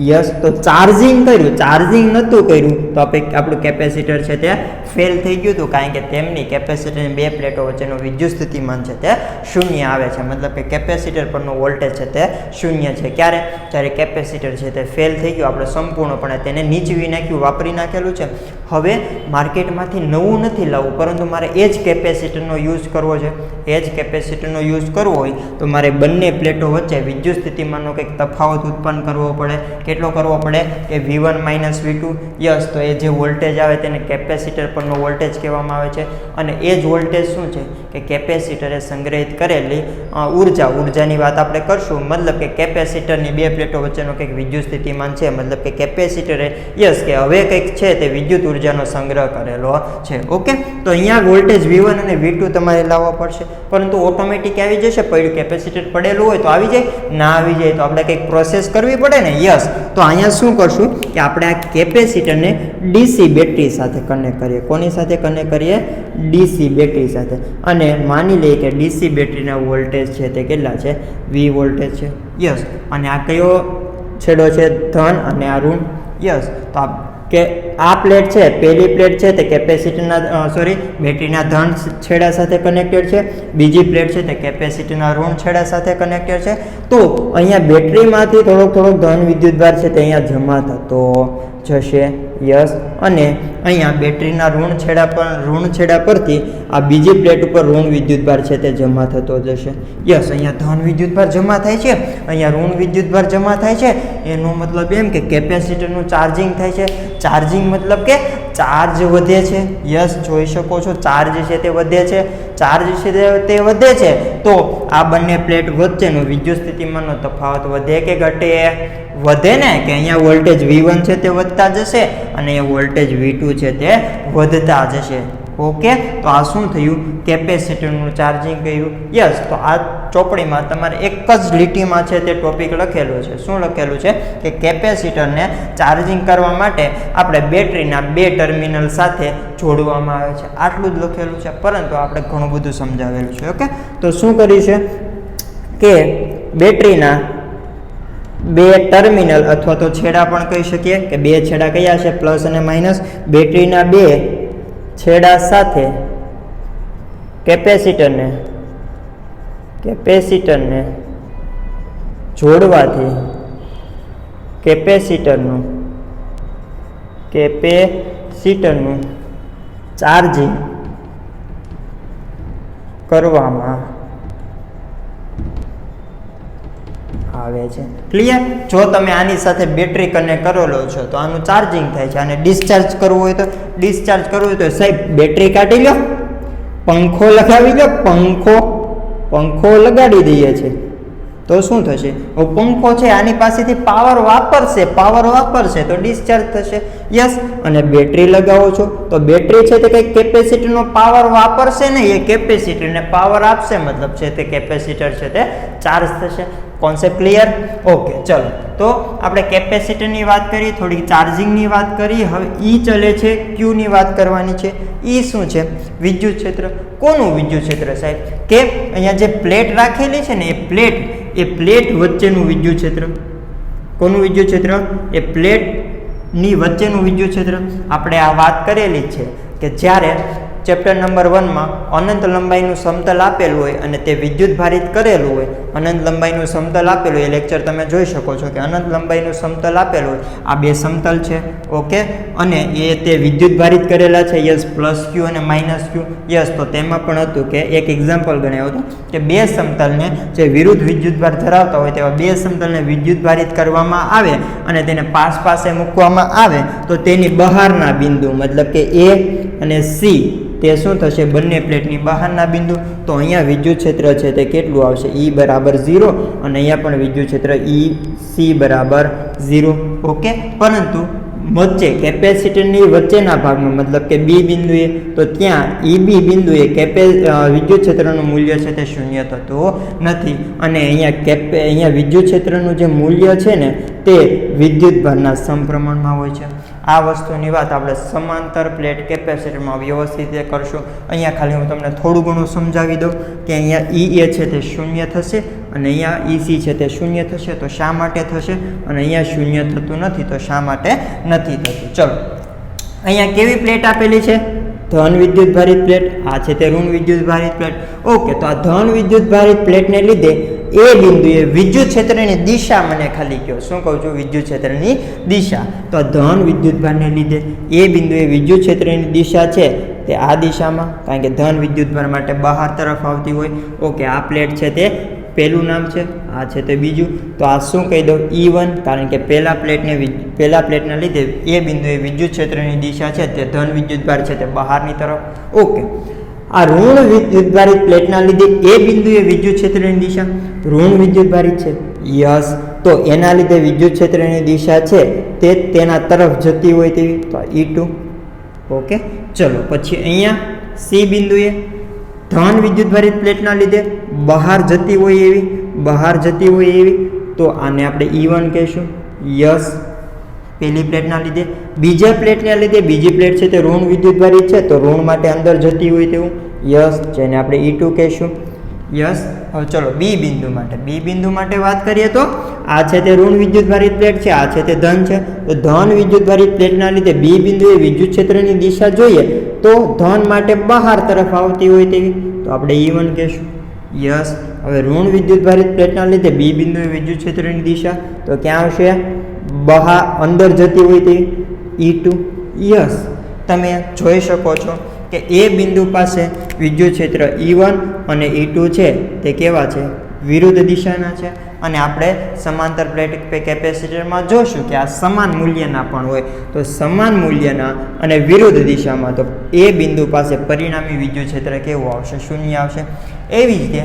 Speaker 1: યસ, તો ચાર્જિંગ નહોતું કર્યું તો આપણું કેપેસિટર છે તે ફેલ થઈ ગયું હતું, કારણ કે તેમની કેપેસિટરની 2 પ્લેટો વચ્ચેનું વિદ્યુત સ્થિતિમાન છે તે શૂન્ય આવે છે. મતલબ કે કેપેસિટર પરનો વોલ્ટેજ છે તે શૂન્ય છે. ક્યારે? જ્યારે કેપેસિટર છે તે ફેલ થઈ ગયું, આપણે સંપૂર્ણપણે તેને નીચવી નાખ્યું, વાપરી નાખેલું છે. હવે માર્કેટમાંથી નવું નથી લાવવું, પરંતુ મારે એ જ કેપેસિટરનો યુઝ કરવો છે. હોય તો મારે બંને પ્લેટો વચ્ચે વિદ્યુત સ્થિતિમાનનો કંઈક તફાવત ઉત્પન્ન કરવો પડે. કેટલો કરવો પડે? કે V1 - V2. યસ, તો એ જે વોલ્ટેજ આવે તેને કેપેસિટર પરનો વોલ્ટેજ કહેવામાં આવે છે. અને એ જ વોલ્ટેજ શું છે કે કેપેસિટરે સંગ્રહિત કરેલી ઉર્જાની વાત આપણે કરશું. મતલબ કે કેપેસિટરની 2 પ્લેટો વચ્ચેનો કંઈક વિદ્યુત સ્થિતિમાન છે. મતલબ કે કેપેસિટરે કે હવે કંઈક છે તે વિદ્યુત ઉર્જાનો સંગ્રહ કરેલો છે. ઓકે, તો અહીંયા વોલ્ટેજ V1 અને V2 તમારે લાવવા પડશે, પરંતુ ઓટોમેટિક આવી જશે? પડ્યું કેપેસિટર પડેલું હોય તો આવી જાય? ના આવી જાય તો આપણે કંઈક પ્રોસેસ કરવી પડે ને. યસ, તો અહીંયા શું કરશું કે આપણે આ કેપેસિટરને DC બેટરી સાથે કનેક્ટ કરીએ. કોની સાથે કનેક્ટ કરીએ? DC બેટરી સાથે. અને માની લઈએ કે DC બેટરીના વોલ્ટેજ છે તે કેટલા છે? V વોલ્ટેજ છે. યસ, અને આ કયો છેડો છે? ધન, અને આ ઋણ. યસ, તો આ પ્લેટ છે, પહેલી પ્લેટ છે તે કેપેસિટરના બેટરીના ધન છેડા સાથે કનેક્ટેડ છે. બીજી પ્લેટ છે તે કેપેસિટરના ઋણ છેડા સાથે કનેક્ટેડ છે. તો અહીંયા બેટરીમાંથી થોડોક ધન વિદ્યુતભાર છે તે અહીંયા જમા થતો જશે. યસ, અને અહીંયા બેટરીના ઋણ છેડા પરથી આ બીજી પ્લેટ ઉપર ઋણ વિદ્યુતભાર છે તે જમા થતો જશે. યસ, અહીંયા ધન વિદ્યુતભાર જમા થાય છે, અહીંયા ઋણ વિદ્યુતભાર જમા થાય છે. એનો મતલબ એમ કે કેપેસિટરનું ચાર્જિંગ થાય છે. ચાર્જિંગ મતલબ કે ચાર્જ વધે છે. યસ, જોઈ શકો છો ચાર્જ છે તે વધે છે. તો આ બંને પ્લેટ વચ્ચેનો વિદ્યુત સ્થિતિમાનનો તફાવત વધે કે ઘટે? વધે ને, કે અહીંયા વોલ્ટેજ V1 છે તે વધતા જશે અને અહીંયા વોલ્ટેજ V2 છે તે વધતા જશે. ઓકે, તો આ શું થયું? કેપેસિટરનું ચાર્જિંગ કર્યું. યસ, તો આ ચોપડીમાં તમારે એક જ લીટીમાં છે તે ટોપિક લખેલો છે. શું લખેલું છે? કે કેપેસિટરને ચાર્જિંગ કરવા માટે આપણે બેટરીના 2 ટર્મિનલ સાથે જોડવામાં આવે છે. આટલું જ લખેલું છે, પરંતુ આપણે ઘણું બધું સમજાવેલું છે. ઓકે, તો શું કર્યું છે કે બેટરીના 2 ટર્મિનલ અથવા તો છેડા પણ કહી શકીએ કે 2 છેડા કયા છે? પ્લસ અને માઇનસ. બેટરીના 2 છેડા સાથે કેપેસિટરને જોડવાથી કેપેસિટરનું ચાર્જિંગ કરવામાં આવે છે. ક્લિયર? જો તમે આની સાથે બેટરી કનેક્ટ કરેલો છો તો આનું ચાર્જિંગ થાય છે. અને ડિસ્ચાર્જ કરવું હોય તો સાહેબ બેટરી કાઢી લો, પંખો લગાવી લો, પંખો લગાડી દઈએ છે તો શું થશે? પંખો છે આની પાસેથી પાવર વાપરશે તો ડિસ્ચાર્જ થશે. યસ. અને બેટરી લગાવો છો તો બેટરી છે તે કંઈક કેપેસિટરનો પાવર વાપરશે નહીં, એ કેપેસિટરને પાવર આપશે, મતલબ છે તે કેપેસિટર છે તે ચાર્જ થશે. Concept clear? ઓકે, ચલો તો આપણે કેપેસિટરની વાત કરી, થોડી ચાર્જિંગની વાત કરી. હવે ઈ ચલે છે, ક્યુની વાત કરવાની છે. ઈ શું છે? વિદ્યુત ક્ષેત્ર. કોનું વિદ્યુત ક્ષેત્ર સાહેબ? કે અહીંયા જે પ્લેટ રાખેલી છે ને એ પ્લેટ વચ્ચેનું વિદ્યુત ક્ષેત્ર. કોનું વિદ્યુત ક્ષેત્ર? એ પ્લેટની વચ્ચેનું વિદ્યુત ક્ષેત્ર. આપણે આ વાત કરેલી છે કે જ્યારે ચેપ્ટર નંબર 1 માં અનંત લંબાઈનું સમતલ આપેલું હોય અને તે વિદ્યુત ભારિત કરેલું હોય, અનંત લંબાઈનું સમતલ આપેલું હોય, એ લેક્ચર તમે જોઈ શકો છો કે અનંત લંબાઈનું સમતલ આપેલું હોય, આ બે સમતલ છે. ઓકે, અને એ તે વિદ્યુત ભારિત કરેલા છે. યસ, પ્લસ ક્યુ અને માઇનસ ક્યુ. યસ, તો તેમાં પણ હતું કે એક એક્ઝામ્પલ ગણાવ્યું હતું કે બે સમતલને જે વિરુદ્ધ વિદ્યુતભાર ધરાવતા હોય તેવા બે સમતલને વિદ્યુત ભારિત કરવામાં આવે અને તેને પાસે મૂકવામાં આવે તો તેની બહારના બિંદુ, મતલબ કે એ અને સી, તે શું થશે? બંને પ્લેટની બહારના બિંદુ. તો અહીંયા વિદ્યુત ક્ષેત્ર છે તે કેટલું આવશે? E બરાબર 0. અને અહીંયા પણ વિદ્યુત ક્ષેત્ર EC બરાબર 0. ઓકે, પરંતુ વચ્ચે કેપેસિટરની વચ્ચેના ભાગમાં, મતલબ કે બી બિંદુએ, તો ત્યાં EB બિંદુએ વિદ્યુત ક્ષેત્રનું મૂલ્ય છે તે શૂન્ય થતું નથી. અને અહીંયા વિદ્યુત ક્ષેત્રનું જે મૂલ્ય છે ને તે વિદ્યુત ભારના સમપ્રમાણમાં હોય છે. આ વસ્તુની વાત આપણે સમાંતર પ્લેટ કેપેસિટરમાં વ્યવસ્થિત રીતે કરશું. અહીંયા ખાલી હું તમને થોડું ઘણું સમજાવી દઉં કે અહીંયા EA છે તે શૂન્ય થશે અને અહીંયા EC છે તે શૂન્ય થશે. તો શા માટે થશે? અને અહીંયા શૂન્ય થતું નથી તો શા માટે નથી થતું? ચલો, અહીંયા કેવી પ્લેટ આપેલી છે? ધન વિદ્યુત ભારિત પ્લેટ. આ છે તે ઋણ વિદ્યુત ભારિત પ્લેટ. ઓકે, તો આ ધન વિદ્યુત ભારિત પ્લેટને લીધે એ બિંદુએ વિદ્યુત ક્ષેત્રની દિશા, મને ખાલી કહો શું કહું છું? વિદ્યુત ક્ષેત્રની દિશા. તો ધન વિદ્યુત ભારને લીધે એ બિંદુએ વિદ્યુત ક્ષેત્રની દિશા છે તે આ દિશામાં, કારણ કે ધન વિદ્યુત ભાર માટે બહાર તરફ આવતી હોય. ઓકે, આ પ્લેટ છે તે પહેલું નામ છે, આ છે તે બીજું. તો આ શું કહી દઉં? E1, કારણ કે પહેલા પ્લેટના લીધે એ બિંદુએ વિદ્યુત ક્ષેત્રની દિશા છે તે ધન વિદ્યુત ભાર છે તે બહારની તરફ. ઓકે, આ ઋણ વિદ્યુત ભારિત પ્લેટના લીધે એ બિંદુએ વિદ્યુત ક્ષેત્રની દિશા ઋણ વિદ્યુત ભારિત છે. યસ, તો એના લીધે વિદ્યુત ક્ષેત્રની દિશા છે તે તેના તરફ જતી હોય તેવી, તો E2. ઓકે, ચલો પછી અહીંયા સી બિંદુએ ધન વિદ્યુત ભારિત પ્લેટના લીધે બહાર જતી હોય એવી, તો આને આપણે E1 કહીશું. યસ, પહેલી પ્લેટના લીધે. બીજા પ્લેટના લીધે બીજી પ્લેટ છે તે ઋણ વિદ્યુત ભારિત છે તો ઋણ માટે અંદર જતી હોય તેવું. યસ, જેને આપણે E2 કહીશું. યસ, હવે ચલો બી બિંદુ માટે વાત કરીએ તો આ છે તે ઋણ વિદ્યુત ભારિત પ્લેટ છે, આ છે તે ધન છે. તો ધન વિદ્યુત ભારિત પ્લેટના લીધે બી બિંદુએ વિદ્યુત ક્ષેત્રની દિશા જોઈએ તો ધન માટે બહાર તરફ આવતી હોય તેવી, તો આપણે E1 કહીશું. યસ, હવે ઋણ વિદ્યુત ભારિત પ્લેટના લીધે બી બિંદુએ વિદ્યુત ક્ષેત્રની દિશા તો ક્યાં આવશે? બહાર અંદર જતી હોય તેવી, E2. યસ, તમે જોઈ શકો છો કે એ બિંદુ પાસે વિદ્યુત ક્ષેત્ર E1 અને E2 છે તે કેવા છે? વિરુદ્ધ દિશાના છે. અને આપણે સમાંતર પ્લેટ કેપેસિટરમાં જોશું કે આ સમાન મૂલ્યના પણ હોય. તો સમાન મૂલ્યના અને વિરુદ્ધ દિશામાં તો એ બિંદુ પાસે પરિણામી વિદ્યુત ક્ષેત્ર કેવું આવશે? શૂન્ય આવશે. એવી જ રીતે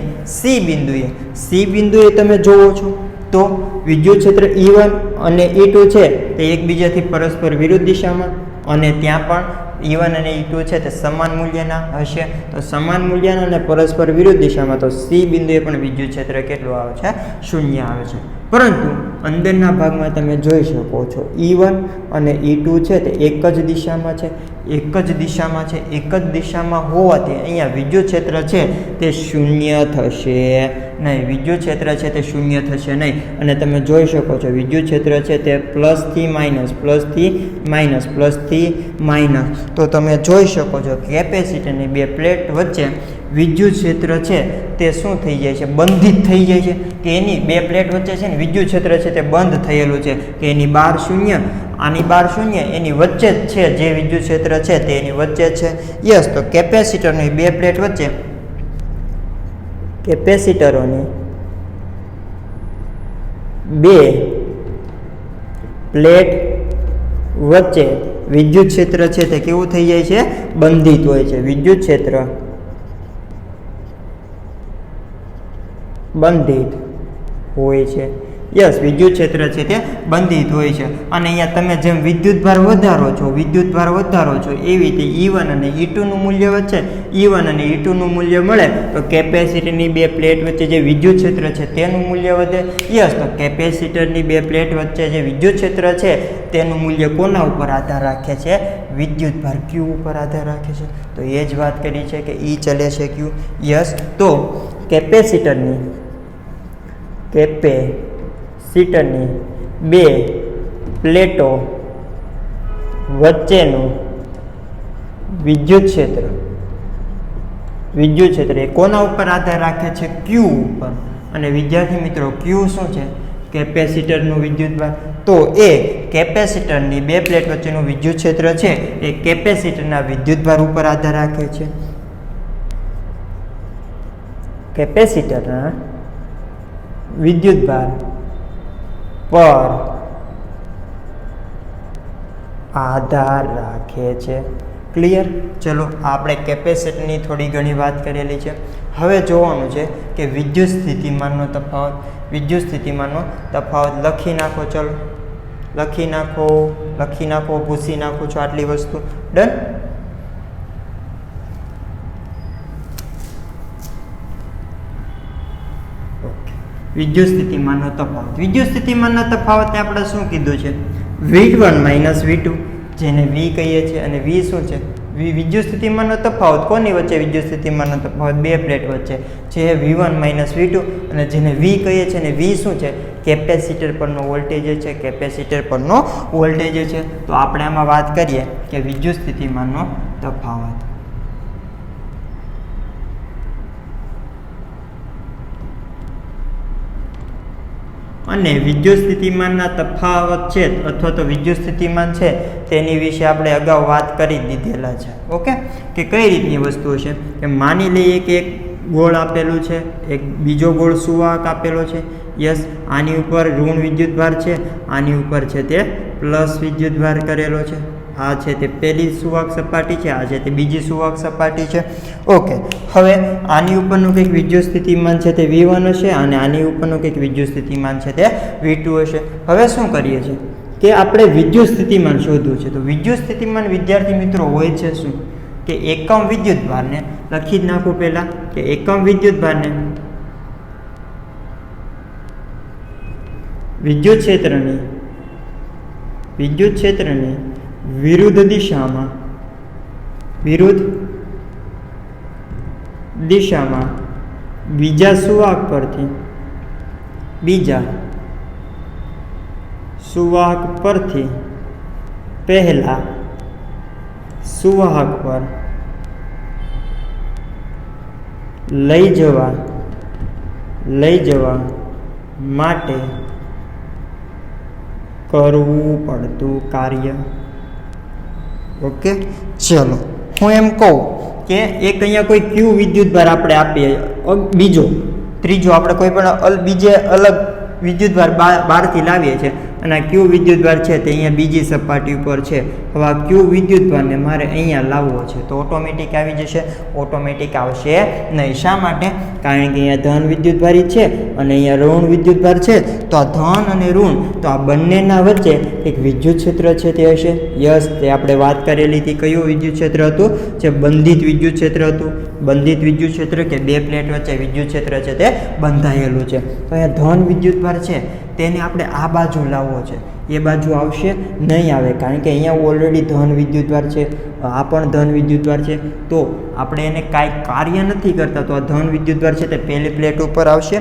Speaker 1: સી બિંદુએ તમે જોવો છો તો વિદ્યુત ક્ષેત્ર E1 અને E2 છે તે એકબીજાથી પરસ્પર વિરુદ્ધ દિશામાં, અને ત્યાં પણ E1 અને E2 છે તે સમાન મૂલ્યના હશે. તો સમાન મૂલ્યના અને પરસ્પર વિરુદ્ધ દિશામાં તો સી બિંદુએ પણ વિદ્યુત ક્ષેત્ર કેટલું આવે છે? શૂન્ય આવે છે. પરંતુ અંદરના ભાગમાં તમે જોઈ શકો છો E1 અને E2 છે તે એક જ દિશામાં છે, એક જ દિશામાં હોવાથી અહીંયા વિદ્યુત ક્ષેત્ર છે તે શૂન્ય થશે નહીં. અને તમે જોઈ શકો છો વિદ્યુત ક્ષેત્ર છે તે પ્લસથી માઇનસ. તો તમે જોઈ શકો છો કેપેસિટરની બે પ્લેટ વચ્ચે વિદ્યુત ક્ષેત્ર છે તે શું થઈ જાય છે? બંધિત થઈ જાય છે. કે એની બે પ્લેટ વચ્ચે છે ને વિદ્યુત ક્ષેત્ર છે તે બંધ થયેલું છે કે એની બહાર શૂન્ય, આની બહાર શૂન્ય, એની વચ્ચે જ છે જે વિદ્યુત ક્ષેત્ર છે તે એની વચ્ચે જ છે. યસ, તો કેપેસિટરની બે પ્લેટ વચ્ચે બે પ્લેટ વચ્ચે વિદ્યુત ક્ષેત્ર છે તે કેવું થઈ જાય છે? બંધિત હોય છે. વિદ્યુત ક્ષેત્ર બંધિત હોય છે. યસ, વિદ્યુત ક્ષેત્ર છે તે બંધિત હોય છે. અને અહીંયા તમે જેમ વિદ્યુતભાર વધારો છો એવી રીતે E1 અને E2 નું મૂલ્ય વચ્ચે E1 અને E2 નું મૂલ્ય મળે તો કેપેસિટરની બે પ્લેટ વચ્ચે જે વિદ્યુત ક્ષેત્ર છે તેનું મૂલ્ય વધે. યસ, તો કેપેસિટરની બે પ્લેટ વચ્ચે જે વિદ્યુત ક્ષેત્ર છે તેનું મૂલ્ય કોના ઉપર આધાર રાખે છે? વિદ્યુતભાર Q ઉપર આધાર રાખે છે. તો એ જ વાત કરી છે કે E ચલે છે Q. યસ, તો કેપેસિટરની બે પ્લેટો વચ્ચેનું વિદ્યુત ક્ષેત્ર એ કોના ઉપર આધાર રાખે છે? Q ઉપર. અને વિદ્યાર્થી મિત્રો, Q શું છે? કેપેસિટરનું વિદ્યુતભાર. તો એ કેપેસિટરની બે પ્લેટ વચ્ચેનું વિદ્યુત ક્ષેત્ર છે એ કેપેસિટરના વિદ્યુતભાર ઉપર આધાર રાખે છે. કેપેસિટરના વિદ્યુતભાર પર આધાર રાખે છે. ક્લિયર? ચલો, આપણે કેપેસિટરની થોડી ઘણી વાત કરેલી છે. હવે જોવાનું છે કે વિદ્યુત સ્થિતિમાનનો તફાવત લખી નાખો. ચલો, લખી નાખો, ભૂસી નાખો છો આટલી વસ્તુ. ડન? વિદ્યુત સ્થિતિમાનનો તફાવત આપણે શું કીધું છે? V1 માઇનસ V2, જેને V કહીએ છીએ. અને V શું છે? વિદ્યુત સ્થિતિમાનનો તફાવત કોની વચ્ચે? વિદ્યુત સ્થિતિમાનનો તફાવત બે પ્લેટ વચ્ચે છે V1 માઇનસ V2. અને જેને V કહીએ છીએ અને V શું છે? કેપેસિટર પરનો વોલ્ટેજ છે. તો આપણે આમાં વાત કરીએ કે વિદ્યુત સ્થિતિમાનનો તફાવત. અને વિદ્યુત સ્થિતિમાનના તફાવત છે અથવા તો વિદ્યુત સ્થિતિમાન છે તેની વિશે આપણે અગાઉ વાત કરી દીધેલા છે. ઓકે, કે કઈ રીતની વસ્તુઓ છે? કે માની લઈએ કે એક ગોળ આપેલું છે, એક બીજો ગોળ સુવાહક આપેલો છે. યસ, આની ઉપર ઋણ વિદ્યુતભાર છે, આની ઉપર છે તે પ્લસ વિદ્યુતભાર કરેલો છે. આ છે તે પહેલી સુવાહક સપાટી છે, આ છે તે બીજી સુવાહક સપાટી છે. ઓકે, હવે આની ઉપરનું કંઈક વિદ્યુત સ્થિતિમાન છે તે V1 હશે અને આની ઉપરનું કંઈક વિદ્યુત સ્થિતિમાન છે તે V2 હશે. હવે શું કરીએ છીએ કે આપણે વિદ્યુત સ્થિતિમાન શોધવું છે. તો વિદ્યુત સ્થિતિમાન વિદ્યાર્થી મિત્રો હોય છે શું? કે એકમ વિદ્યુતભારને લખી જ નાખું પહેલાં કે એકમ વિદ્યુતભારને વિદ્યુત ક્ષેત્રની વિરુદ્ધ દિશામાં બીજા સુવાહક પરથી પહેલા સુવાહક પર લઈ જવા માટે કરવું પડતું કાર્ય. ઓકે, ચલો, હું એમ કહું કે એક અહીંયા કોઈ Q વિદ્યુતભાર આપણે આપીએ, ત્રીજો આપણે કોઈ પણ બીજે અલગ વિદ્યુતભાર બહારથી લાવીએ છીએ અને આ Q વિદ્યુતભાર છે તે અહીંયા બીજી સપાટી ઉપર છે. હવે આ Q વિદ્યુતભારને મારે અહીંયા લાવવો છે તો ઓટોમેટિક આવી જશે? ઓટોમેટિક આવશે નહીં. શા માટે? કારણ કે અહીંયા ધન વિદ્યુતભારી છે અને અહીંયા ઋણ વિદ્યુતભાર છે. તો આ ધન અને ઋણ, તો આ બંનેના વચ્ચે એક વિદ્યુત ક્ષેત્ર છે તે હશે. યસ, તે આપણે વાત કરેલી હતી. કયું વિદ્યુત ક્ષેત્ર હતું? જે બંધિત વિદ્યુત ક્ષેત્ર હતું. બંધિત વિદ્યુત ક્ષેત્ર કે બે પ્લેટ વચ્ચે વિદ્યુત ક્ષેત્ર છે તે બંધાયેલું છે. તો અહીંયા ધન વિદ્યુતભાર છે તેને આપણે આ બાજુ લાવવો છે. એ બાજુ આવશે નહીં આવે, કારણ કે અહીંયા ઓલરેડી ધન વિદ્યુતભાર છે, આ પણ ધન વિદ્યુતભાર છે. તો આપણે એને કાંઈ કાર્ય નથી કરતા, તો આ ધન વિદ્યુતભાર છે તે પહેલી પ્લેટ ઉપર આવશે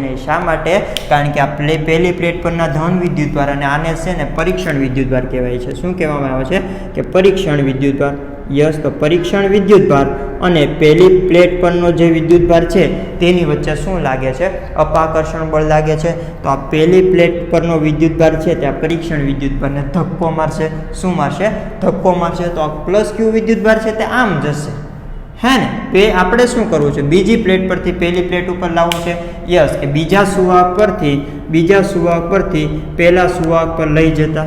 Speaker 1: નહીં. શા માટે? કારણ કે આ પહેલી પ્લેટ પરના ધન વિદ્યુતભાર અને આને છે ને પરીક્ષણ વિદ્યુતભાર કહેવાય છે. શું કહેવામાં આવે છે? કે પરીક્ષણ વિદ્યુતભાર. યસ, તો પરીક્ષણ વિદ્યુતભાર અને પહેલી પ્લેટ પરનો જે વિદ્યુતભાર છે તેની વચ્ચે શું લાગે છે? અપાકર્ષણ બળ લાગે છે. તો આ પહેલી પ્લેટ પરનો વિદ્યુતભાર છે તે આ પરીક્ષણ વિદ્યુતભારને ધક્કો મારશે. શું મારશે? ધક્કો મારશે. તો આ પ્લસ Q વિદ્યુતભાર છે તે આમ જશે. હે ને આપણે શું કરવું છે, બીજી પ્લેટ પરથી પહેલી પ્લેટ ઉપર લાવવું છે. યસ, કે બીજા સુવાહક પરથી પહેલા સુવાહક પર લઈ જતા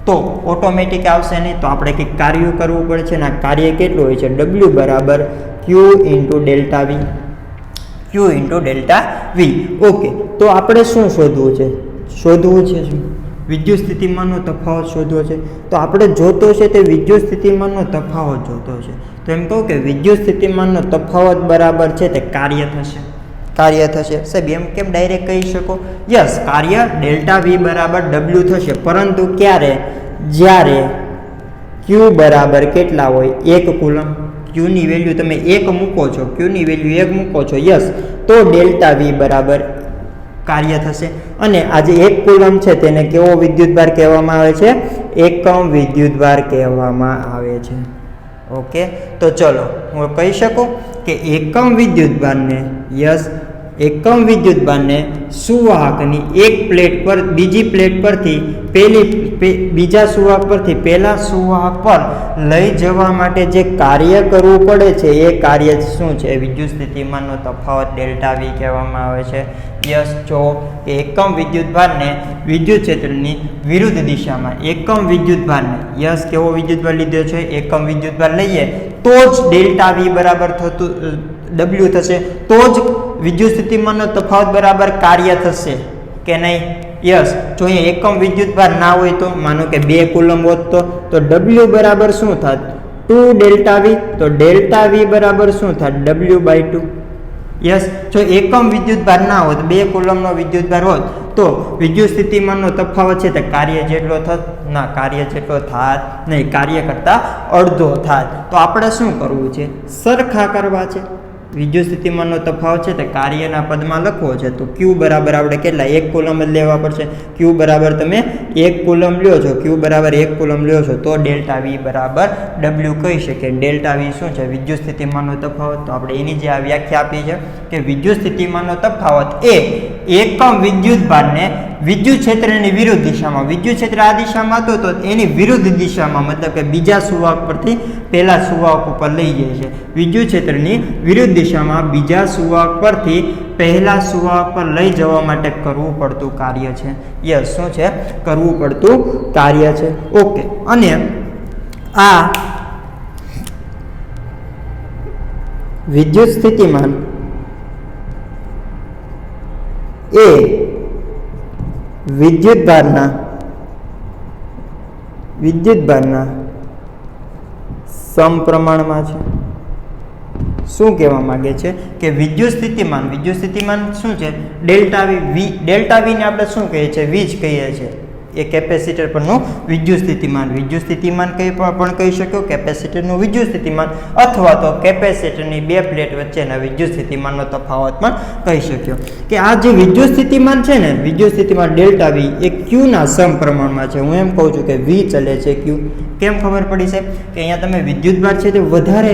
Speaker 1: તો ઓટોમેટિક આવશે નહીં, તો આપણે કંઈક કાર્ય કરવું પડે છે. અને આ કાર્ય કેટલું હોય છે, W બરાબર Q into delta V. Q into delta V. Okay, તો આપણે શું શોધવું છે, શું વિદ્યુત સ્થિતિમાનનો તફાવત શોધવો છે. તો આપણે જોતો છે તે વિદ્યુત સ્થિતિમાનનો તફાવત જોતો છે. તો એમ કહું કે વિદ્યુત સ્થિતિમાનનો તફાવત બરાબર છે તે કાર્ય થશે. સાહેબ એમ કેમ ડાયરેક્ટ કહી શકો? યસ, કાર્ય ડેલ્ટા વી બરાબર W થશે, પરંતુ ક્યારે? જ્યારે Q બરાબર કેટલા હોય, 1 કુલમ. Q ની વેલ્યુ તમે 1 મૂકો છો, યસ, તો ડેલ્ટા વી બરાબર કાર્ય થશે. અને આ જે 1 કુલમ છે તેને કેવો વિદ્યુતભાર કહેવામાં આવે છે? એકમ વિદ્યુતભાર કહેવામાં આવે છે. ઓકે, તો ચલો હું કહી શકું કે એકમ વિદ્યુતભારને સુવાહકની એક પ્લેટ પર બીજી પ્લેટ પરથી બીજા સુવાહક પરથી પહેલા સુવાહક પર લઈ જવા માટે જે કાર્ય કરવું પડે છે એ કાર્ય શું છે? વિદ્યુત સ્થિતિમાનનો તફાવત ડેલ્ટા વી કહેવામાં આવે છે. યસ, જો એકમ વિદ્યુતભારને વિદ્યુત ક્ષેત્રની વિરુદ્ધ દિશામાં યસ, કેવો વિદ્યુતભાર લીધો છે? એકમ વિદ્યુતભાર લઈએ તો જ ડેલ્ટા વી બરાબર W થશે, તો જ વિદ્યુત સ્થિતિમાનનો તફાવત બરાબર કાર્ય થશે કે નહીં? યસ, જો અહીંયા એકમ વિદ્યુતભાર ના હોય તો માનો કે 2 કુલમ હોત તો W બરાબર શું થાત? 2 ડેલ્ટા વી. તો ડેલ્ટા વી બરાબર શું થાત? W/2. યસ, જો એકમ વિદ્યુતભાર ના હોત, 2 કુલમનો વિદ્યુતભાર હોત તો વિદ્યુત સ્થિતિમાનનો તફાવત છે તે કાર્ય જેટલો થાત? ના, કાર્ય જેટલો થાત નહીં, કાર્ય કરતાં અડધો થાત. તો આપણે શું કરવું છે? સરખા કરવા છે. વિદ્યુત સ્થિતિમાનનો તફાવત છે તે કાર્યના પદમાં લખવો છે. તો Q બરાબર આપણે કેટલા? 1 કુલમ જ લેવા પડશે. Q બરાબર તમે 1 કુલમ લ્યો છો, તો ડેલ્ટા વી બરાબર W કહી શકીએ. ડેલ્ટા વી શું છે? વિદ્યુત સ્થિતિમાનનો તફાવત. તો આપણે એની જે આ વ્યાખ્યા આપી છે કે વિદ્યુત સ્થિતિમાનનો તફાવત એ એકમ વિદ્યુતભારને વિદ્યુત ક્ષેત્રની વિરુદ્ધ દિશામાં, વિદ્યુત ક્ષેત્ર આ દિશામાં હતો તો એની વિરુદ્ધ દિશામાં, મતલબ કે બીજા સુવાહક પરથી પહેલા સુવાહક ઉપર લઈ જાય છે. વિદ્યુત ક્ષેત્રની વિરુદ્ધ દિશામાં બીજા સુવાહક પરથી પહેલા સુવાહક પર લઈ જવા માટે કરવું પડતું કાર્ય છે. યસ, શું છે? કરવું પડતું કાર્ય છે. ઓકે, અને આ વિદ્યુત સ્થિતિમાન એ વિદ્યુતભારના સમપ્રમાણમાં છે. શું કહેવા માંગે છે કે વિદ્યુત સ્થિતિમાન શું છે? ડેલ્ટા વી. ડેલ્ટા વી ને આપણે શું કહીએ છીએ? વી જ કહીએ છીએ. એ કેપેસિટર પરનું વિદ્યુત સ્થિતિમાન પણ કહી શકો, કેપેસિટરનું વિદ્યુત સ્થિતિમાન, અથવા તો કેપેસિટરની 2 પ્લેટ વચ્ચેના વિદ્યુત સ્થિતિમાનનો તફાવત પણ કહી શક્યો. કે આ જે વિદ્યુત સ્થિતિમાન છે ને, વિદ્યુત સ્થિતિમાન ડેલ્ટા વી એ Q ના સમપ્રમાણમાં છે. હું એમ કહું છું કે V ચલે છે Q. કેમ ખબર પડી છે? કે અહીંયા તમે વિદ્યુતભાર છે તે વધારે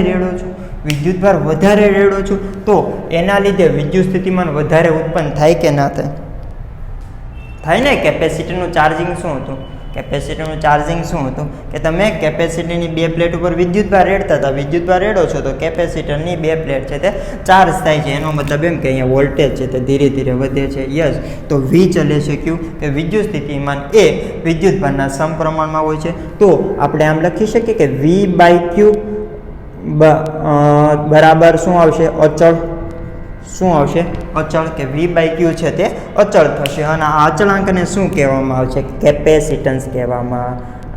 Speaker 1: રેડો છો, તો એના લીધે વિદ્યુત સ્થિતિમાન વધારે ઉત્પન્ન થાય કે ના થાય ને? કેપેસિટરનું ચાર્જિંગ શું હતું? કે તમે કેપેસિટરની 2 પ્લેટ ઉપર વિદ્યુતભાર રેડો છો તો કેપેસિટરની 2 પ્લેટ છે તે ચાર્જ થાય છે. એનો મતલબ એમ કે અહીંયા વોલ્ટેજ છે તે ધીરે ધીરે વધે છે. યસ, તો V ચલે છે Q, કે વિદ્યુત સ્થિતિમાન એ વિદ્યુતભારના સમપ્રમાણમાં હોય છે. તો આપણે આમ લખી શકીએ કે V/Q બરાબર શું આવશે? અચળ. કે V/Q છે તે અચળ થશે. અને આ અચળાંકને શું કહેવામાં આવે છે? કેપેસિટન્સ કહેવામાં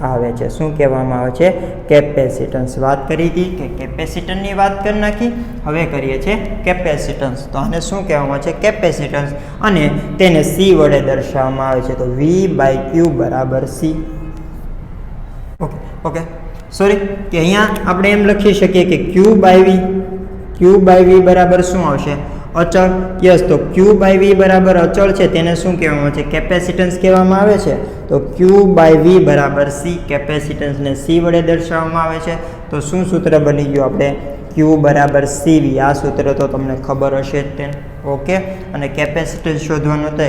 Speaker 1: આવે છે. શું કહેવામાં આવે છે? કેપેસિટન્સ. વાત કરી હતી કે કેપેસિટરની વાત કરી નાખી, હવે કરીએ છીએ કેપેસિટન્સ. તો આને શું કહેવામાં આવે છે? કેપેસિટન્સ. અને તેને C વડે દર્શાવવામાં આવે છે. તો V/Q બરાબર C. ઓકે, સોરી, કે અહીંયા આપણે એમ લખી શકીએ કે Q/V બરાબર શું આવશે? અચળ. યસ, તો Q/V બરાબર અચળ છે તેને શું કહેવામાં આવે છે? કેપેસિટન્સ કહેવામાં આવે છે. તો Q/V બરાબર C. કેપેસિટન્સને C વડે દર્શાવવામાં આવે છે. તો શું સૂત્ર બની ગયું આપણે? Q બરાબર CV. આ સૂત્ર તો તમને ખબર હશે જ તેને. ઓકે, અને કેપેસિટન્સ શોધવાનું તો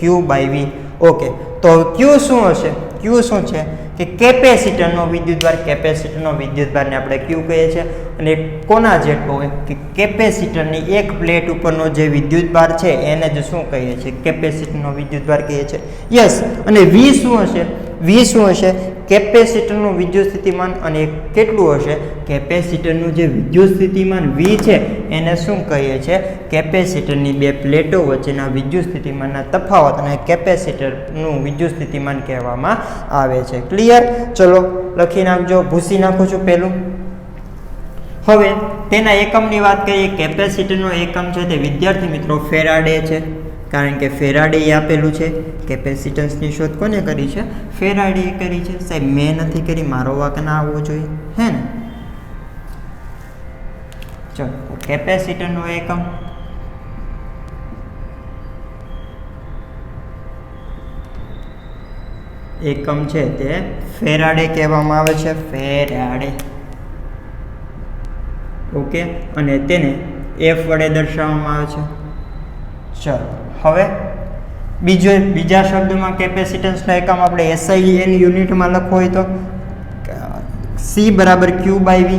Speaker 1: Q/V. ઓકે, તો Q શું હશે? Q ક્યુ શું છે કે કેપેસિટરનો વિદ્યુતભાર. કેપેસિટરનો વિદ્યુતભારને આપણે ક્યુ કહીએ છીએ. અને કોના જેટલો હોય કે કેપેસિટરની એક પ્લેટ ઉપરનો જે વિદ્યુતભાર છે એને જ શું કહીએ છીએ? કેપેસિટરનો વિદ્યુતભાર કહીએ છીએ. યસ. અને વી શું હશે? વી શું હશે? કેપેસિટરનું વિદ્યુત સ્થિતિમાન. અને કેટલું હશે? કેપેસિટરનું જે વિદ્યુત સ્થિતિમાન વી છે એને શું કહીએ છીએ? કેપેસિટરની બે પ્લેટો વચ્ચેના વિદ્યુત સ્થિતિમાનના તફાવત અને કેપેસિટરનું વિદ્યુત સ્થિતિમાન કહેવામાં આવે છે. ક્લિયર? ચલો લખી નાખજો. ભૂસી નાખું છું પહેલું. હવે તેના એકમની વાત કરીએ. કેપેસિટરનો એકમ છે તે વિદ્યાર્થી મિત્રો ફેરાડે છે, કારણ કે ફેરાડે આપેલું છે. કેપેસિટન્સની શોધ કોને કરી છે? ફેરાડે કરી છે. સાહેબ મેં નથી કરી, મારો વાંક ના આવવો જોઈએ, હે ને? ચલો કેપેસિટરનો એકમ છે તે ફેરાડે કહેવામાં આવે છે. ફેરાડે. ઓકે. અને તેને F વડે દર્શાવવામાં આવે છે. ચલો હવે બીજા શબ્દમાં કેપેસિટન્સનો એકમ આપણે SI યુનિટમાં લખવો હોય તો C બરાબર Q બાય V.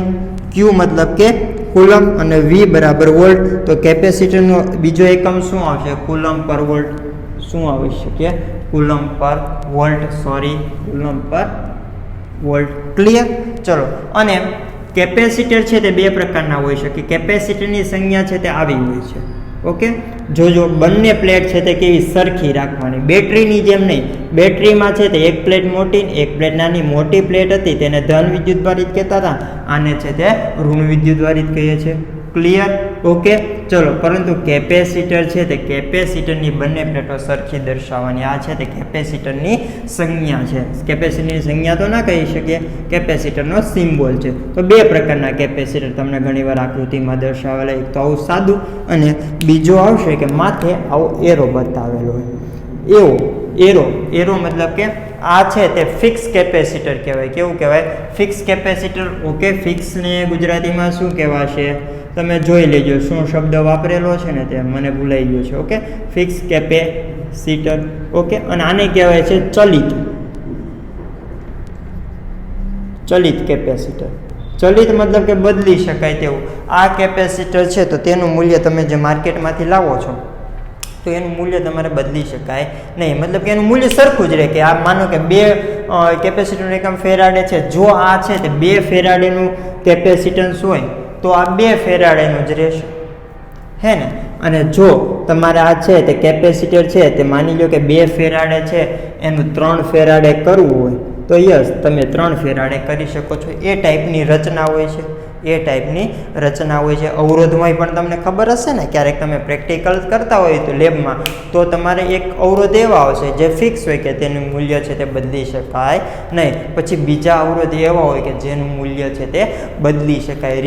Speaker 1: Q મતલબ કે કુલમ અને V બરાબર વોલ્ટ. તો કેપેસિટરનો બીજો એકમ શું આવશે? કુલમ પર વોલ્ટ. શું આવી શકે? કુલમ પર વોલ્ટ. કુલમ પર વોલ્ટ. ક્લિયર? ચલો. અને કેપેસિટર છે તે બે પ્રકારના હોઈ શકે. કેપેસિટરની સંજ્ઞા છે તે આવી હોય છે. ઓકે. જોજો બંને પ્લેટ છે તે કેવી સરખી રાખવાની, બેટરીની જેમ નહીં. બેટરીમાં છે તે એક પ્લેટ મોટી ને એક પ્લેટ નાની. મોટી પ્લેટ હતી તેને ધન વિદ્યુતભારિત કહેતા હતા, આને છે તે ઋણ વિદ્યુતભારિત કહીએ છીએ. ક્લિયર? ઓકે. ચલો પરંતુ કેપેસિટર છે તે કેપેસિટરની બંને પ્લેટો સરખી દર્શાવવાની. આ છે તે કેપેસિટરની સંજ્ઞા છે. કેપેસિટરની સંજ્ઞા તો ના કહી શકીએ, કેપેસિટરનો સિમ્બોલ છે. તો બે પ્રકારના કેપેસિટર તમને ઘણીવાર આકૃતિમાં દર્શાવેલા. એક તો આવું સાદું અને બીજો આવશે કે માથે આવો એરો બતાવેલો હોય. એરો મતલબ કે આ છે તે ફિક્સ કેપેસિટર કહેવાય. કેવું કહેવાય? Fix capacitor. ઓકે. ફિક્સને ગુજરાતીમાં શું કહેવાશે? તમે જોઈ લેજો શું શબ્દ વાપરેલો છે ને તે મને ભૂલાઈ ગયો છે. ઓકે. Fix capacitor. ઓકે. અને આને કહેવાય છે ચલિત કેપેસિટર. ચલિત મતલબ કે બદલી શકાય તેવું. આ કેપેસિટર છે તો તેનું મૂલ્ય તમે જે માર્કેટમાંથી લાવો છો તો એનું મૂલ્ય તમારે બદલી શકાય નહીં. મતલબ કે એનું મૂલ્ય સરખું જ રહે. કે આ માનો કે બે કેપેસિટરનું એકમ ફેરાડે છે. જો આ છે તે 2 ફેરાડેનું કેપેસિટન્સ હોય તો આ 2 ફેરાડેનું જ રહેશે, હે ને? અને જો તમારે આ છે તે કેપેસિટર છે તે માની લો કે 2 ફેરાડે છે, એનું 3 ફેરાડે કરવું હોય તો યસ તમે 3 ફેરાડે કરી શકો છો. એ ટાઈપની રચના હોય છે. અવરોધમાં પણ તમને ખબર હશે ને, ક્યારેક તમે પ્રેક્ટિકલ કરતા હોય તો લેબમાં, તો તમારે એક અવરોધ એવા આવશે જે ફિક્સ હોય કે તેનું મૂલ્ય છે તે બદલી શકાય નહીં. પછી બીજા અવરોધ એવા હોય કે જેનું મૂલ્ય છે તે બદલી શકાય.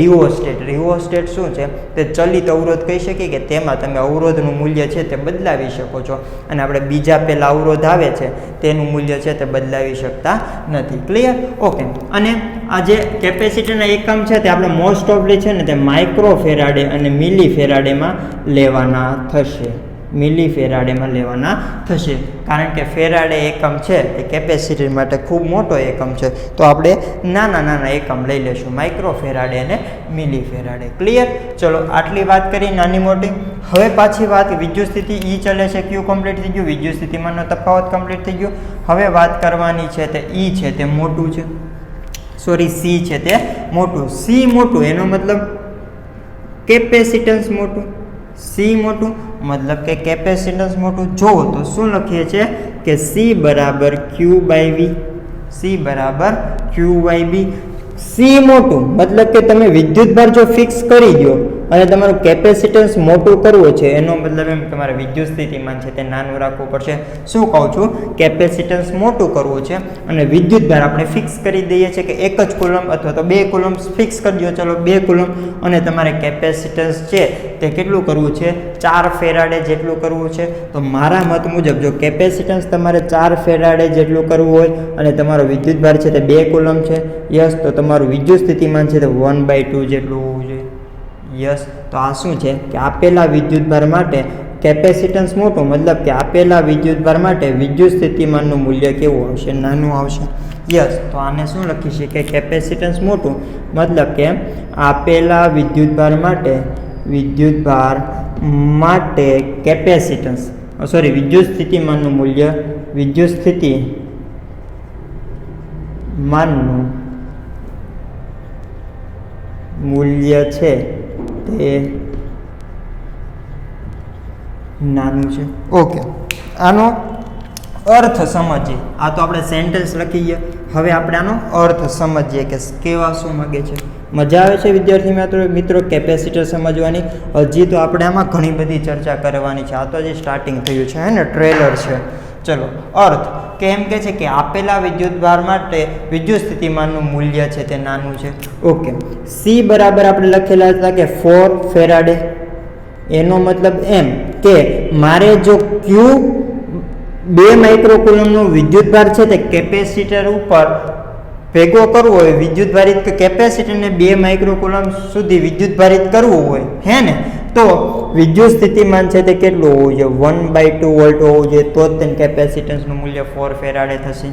Speaker 1: રિઓસ્ટેટ શું છે? તે ચલિત અવરોધ કહી શકીએ કે તેમાં તમે અવરોધનું મૂલ્ય છે તે બદલાવી શકો છો. અને આપણે બીજા પહેલા અવરોધ આવે છે તેનું મૂલ્ય છે તે બદલાવી શકતા નથી. ક્લિયર? ઓકે. અને આ જે કેપેસિટરના એકમ છે તે આપણે મોસ્ટ ઓફલી છે ને તે માઇક્રો ફેરાડે અને મિલી ફેરાડેમાં લેવાના થશે. કારણ કે ફેરાડે એકમ છે તે કેપેસિટર માટે ખૂબ મોટો એકમ છે, તો આપણે નાના એકમ લઈ લેશું, માઇક્રો ફેરાડે અને મિલી ફેરાડે. ક્લિયર? ચલો આટલી વાત કરી નાની મોટી. હવે પાછી વાત વિદ્યુત સ્થિતિ ઈ ચાલે છે. ક્યુ કમ્પ્લીટ થઈ ગયું. વિદ્યુત સ્થિતિમાનનો તફાવત કમ્પ્લીટ થઈ ગયો. હવે વાત કરવાની છે તે ઈ છે તે મોટું છે. સી છે તે મોટું. સી મોટું એનો મતલબ કેપેસિટન્સ મોટું. સી મોટું મતલબ કે કેપેસિટન્સ મોટું. જો તો શું લખીએ છીએ કે સી બરાબર Q બાય V. સી મોટું મતલબ કે તમે વિદ્યુતભાર જો ફિક્સ કરી દો અને તમારું કેપેસિટન્સ મોટું કરવું છે, એનો મતલબ એમ તમારે વિદ્યુત સ્થિતિમાન છે તે નાનું રાખવું પડશે. શું કહું છું? કેપેસિટન્સ મોટું કરવું છે અને વિદ્યુતભાર આપણે ફિક્સ કરી દઈએ છીએ કે 1 જ કુલમ અથવા તો 2 કુલમ ફિક્સ કરી દો. ચલો 2 કુલમ. અને તમારે કેપેસિટન્સ છે તે કેટલું કરવું છે? 4 ફેરાડે જેટલું કરવું છે. તો મારા મત મુજબ જો કેપેસિટન્સ તમારે 4 ફેરાડે જેટલું કરવું હોય અને તમારો વિદ્યુતભાર છે તે 2 કુલમ છે, યસ, તો તમારું વિદ્યુત સ્થિતિમાન છે તે 1/2 જેટલું હોવું જોઈએ. યસ. તો આ શું છે કે આપેલા વિદ્યુતભાર માટે કેપેસિટન્સ મોટું મતલબ કે આપેલા વિદ્યુતભાર માટે વિદ્યુત સ્થિતિમાનનું મૂલ્ય કેવું આવશે? નાનું આવશે. યસ, તો આને શું લખી શકીએ? કેપેસિટન્સ મોટું મતલબ કે આપેલા વિદ્યુતભાર માટે કેપેસિટન્સ વિદ્યુત સ્થિતિમાનનું મૂલ્ય છે તે નાનું છે. ઓકે, આનો અર્થ સમજીએ. આ તો આપણે સેન્ટેન્સ લખી ગયા. હવે આપણે આનો અર્થ સમજીએ કે કેવા શું માગે છે. મજા આવે છે વિદ્યાર્થી મિત્રો કેપેસિટર સમજવાની? હજી તો આપણે આમાં ઘણી બધી ચર્ચા કરવાની છે. આ તો હજી સ્ટાર્ટિંગ થયું છે, હે ને, ટ્રેલર છે. ચલો, અર્થ કે એમ કે છે કે આપેલા વિદ્યુતભાર માટે વિદ્યુત સ્થિતિમાનનું મૂલ્ય છે તે નાનું છે. ઓકે, સી બરાબર આપણે લખેલા હતા કે 4 ફેરાડે. એનો મતલબ એમ કે મારે જો ક્યુ 2 માઇક્રોકુલમનો વિદ્યુતભાર છે તે કેપેસિટર ઉપર ભેગો કરવો હોય, વિદ્યુતભારિત કેપેસિટરને 2 માઇક્રોકુલમ સુધી વિદ્યુતભારિત કરવું હોય, હે ને, તો વિદ્યુત સ્થિતિમાન છે તે કેટલું હોવું જોઈએ? 1/2 વોલ્ટ હોવું જોઈએ. તો જ તેનું કેપેસિટન્સનું મૂલ્ય 4 ફેરાડે થશે.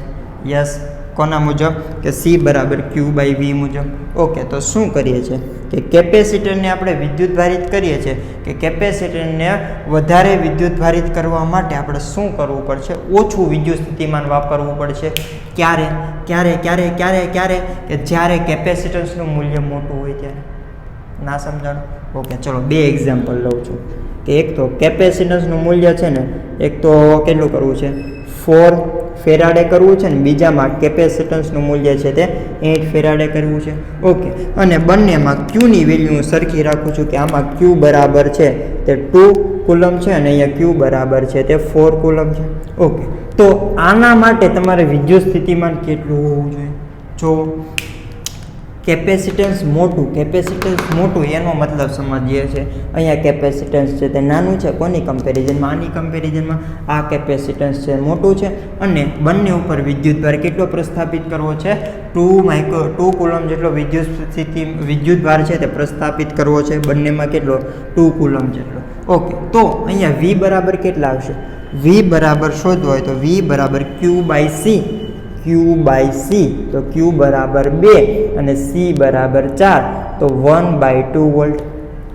Speaker 1: યસ, કોના મુજબ? કે સી બરાબર Q/V મુજબ. ઓકે, તો શું કરીએ છીએ કે કેપેસિટરને આપણે વિદ્યુતભારિત કરીએ છીએ કે કેપેસિટરને વધારે વિદ્યુતભારિત કરવા માટે આપણે શું કરવું પડશે? ઓછું વિદ્યુત સ્થિતિમાન વાપરવું પડશે. ક્યારે કે જ્યારે કેપેસિટન્સનું મૂલ્ય મોટું હોય ત્યારે. ના સમજાણું? ઓકે, ચલો 2 એક્ઝામ્પલ લઉં છું કે એક તો કેપેસિટન્સનું મૂલ્ય છે ને, એક તો કેટલું કરવું છે? 4 ફેરાડે કરવું છે ને બીજામાં કેપેસિટન્સનું મૂલ્ય છે તે 8 ફેરાડે કરવું છે. ઓકે, અને બંનેમાં ક્યુની વેલ્યુ હું સરખી રાખું છું કે આમાં ક્યુ બરાબર છે તે 2 કુલમ છે અને અહીંયા ક્યુ બરાબર છે તે 4 કુલમ છે. ઓકે, તો આના માટે તમારે વિદ્યુત સ્થિતિમાન કેટલું હોવું જોઈએ? જો કેપેસિટન્સ મોટું એનો મતલબ સમજીએ છે. અહીંયા કેપેસિટન્સ છે તે નાનું છે. કોની કમ્પેરિઝનમાં? આની કમ્પેરિઝનમાં આ કેપેસિટન્સ છે મોટું છે અને બંને ઉપર વિદ્યુતભાર કેટલો પ્રસ્થાપિત કરવો છે? 2 કુલમ જેટલો વિદ્યુતભાર છે તે પ્રસ્થાપિત કરવો છે. બંનેમાં કેટલો? 2 કુલમ જેટલો. ઓકે, તો અહીંયા V બરાબર કેટલા આવશે? V બરાબર શોધવો હોય તો V બરાબર Q/C. તો Q બરાબર 2 અને C બરાબર 4, તો 1/2 વોલ્ટ.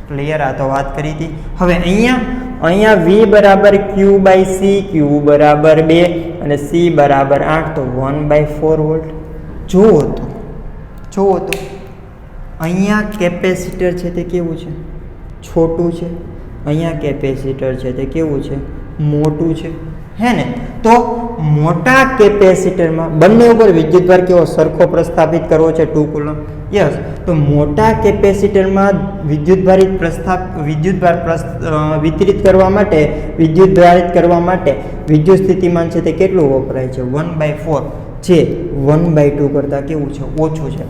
Speaker 1: ક્લિયર? આ તો વાત કરી હતી. હવે અહીંયા V બરાબર Q/C, Q બરાબર 2 અને C બરાબર 8, તો 1/4 વોલ્ટ. જુઓ તો અહીંયા કેપેસિટર છે તે કેવું છે? છોટું છે. અહીંયા કેપેસિટર છે તે કેવું છે? મોટું છે, હે ને? તો મોટા કેપેસિટરમાં બંને ઉપર વિદ્યુતભાર કેવો? સરખો પ્રસ્થાપિત કરવો છે 2 કુલમ. યસ, તો મોટા કેપેસિટરમાં વિદ્યુતભાર વિતરિત કરવા માટે વિદ્યુત સ્થિતિમાન છે તે કેટલું વપરાય છે? 1/4, જે 1/2 કરતાં કેવું છે? ઓછું છે.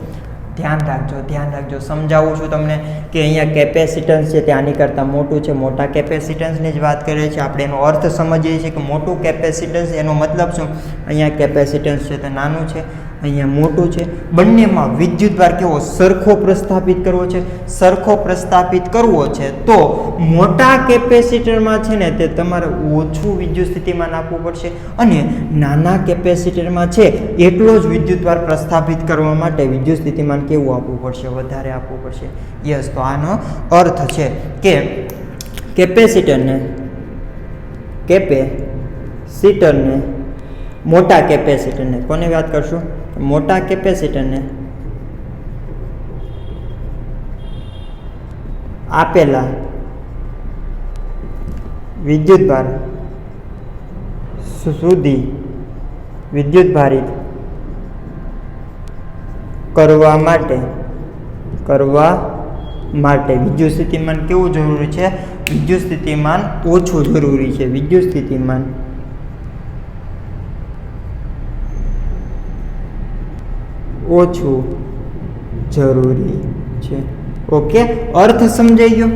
Speaker 1: ધ્યાન રાખજો. સમજાવું છું તમને કે અહીંયા કેપેસિટન્સ છે તે આની કરતાં મોટું છે. મોટા કેપેસિટન્સની જ વાત કરીએ છીએ આપણે. એનો અર્થ સમજીએ છીએ કે મોટું કેપેસિટન્સ, એનો મતલબ શું? અહીંયા કેપેસિટન્સ છે તે નાનું છે, અહીંયા મોટું છે. બંનેમાં વિદ્યુતભાર કેવો? સરખો પ્રસ્થાપિત કરવો છે. તો મોટા કેપેસિટરમાં છે ને તે તમારે ઓછું વિદ્યુત સ્થિતિમાન આપવું પડશે અને નાના કેપેસિટરમાં છે એટલો જ વિદ્યુતભાર પ્રસ્થાપિત કરવા માટે વિદ્યુત સ્થિતિમાન કેવું આપવું પડશે? વધારે આપવું પડશે. યસ, તો આનો અર્થ છે કે કેપેસિટરને મોટા કેપેસિટરને કોને વાત કરશું? મોટા કેપેસિટરને આપેલા વિદ્યુતભાર સુધી વિદ્યુતભારિત કરવા માટે વિદ્યુત સ્થિતિમાન કેવું જરૂરી છે? વિદ્યુત સ્થિતિમાન ઓછું જરૂરી છે. વિદ્યુત સ્થિતિમાન ઓછું જરૂરી છે. ઓકે, અર્થ સમજાઈ ગયો?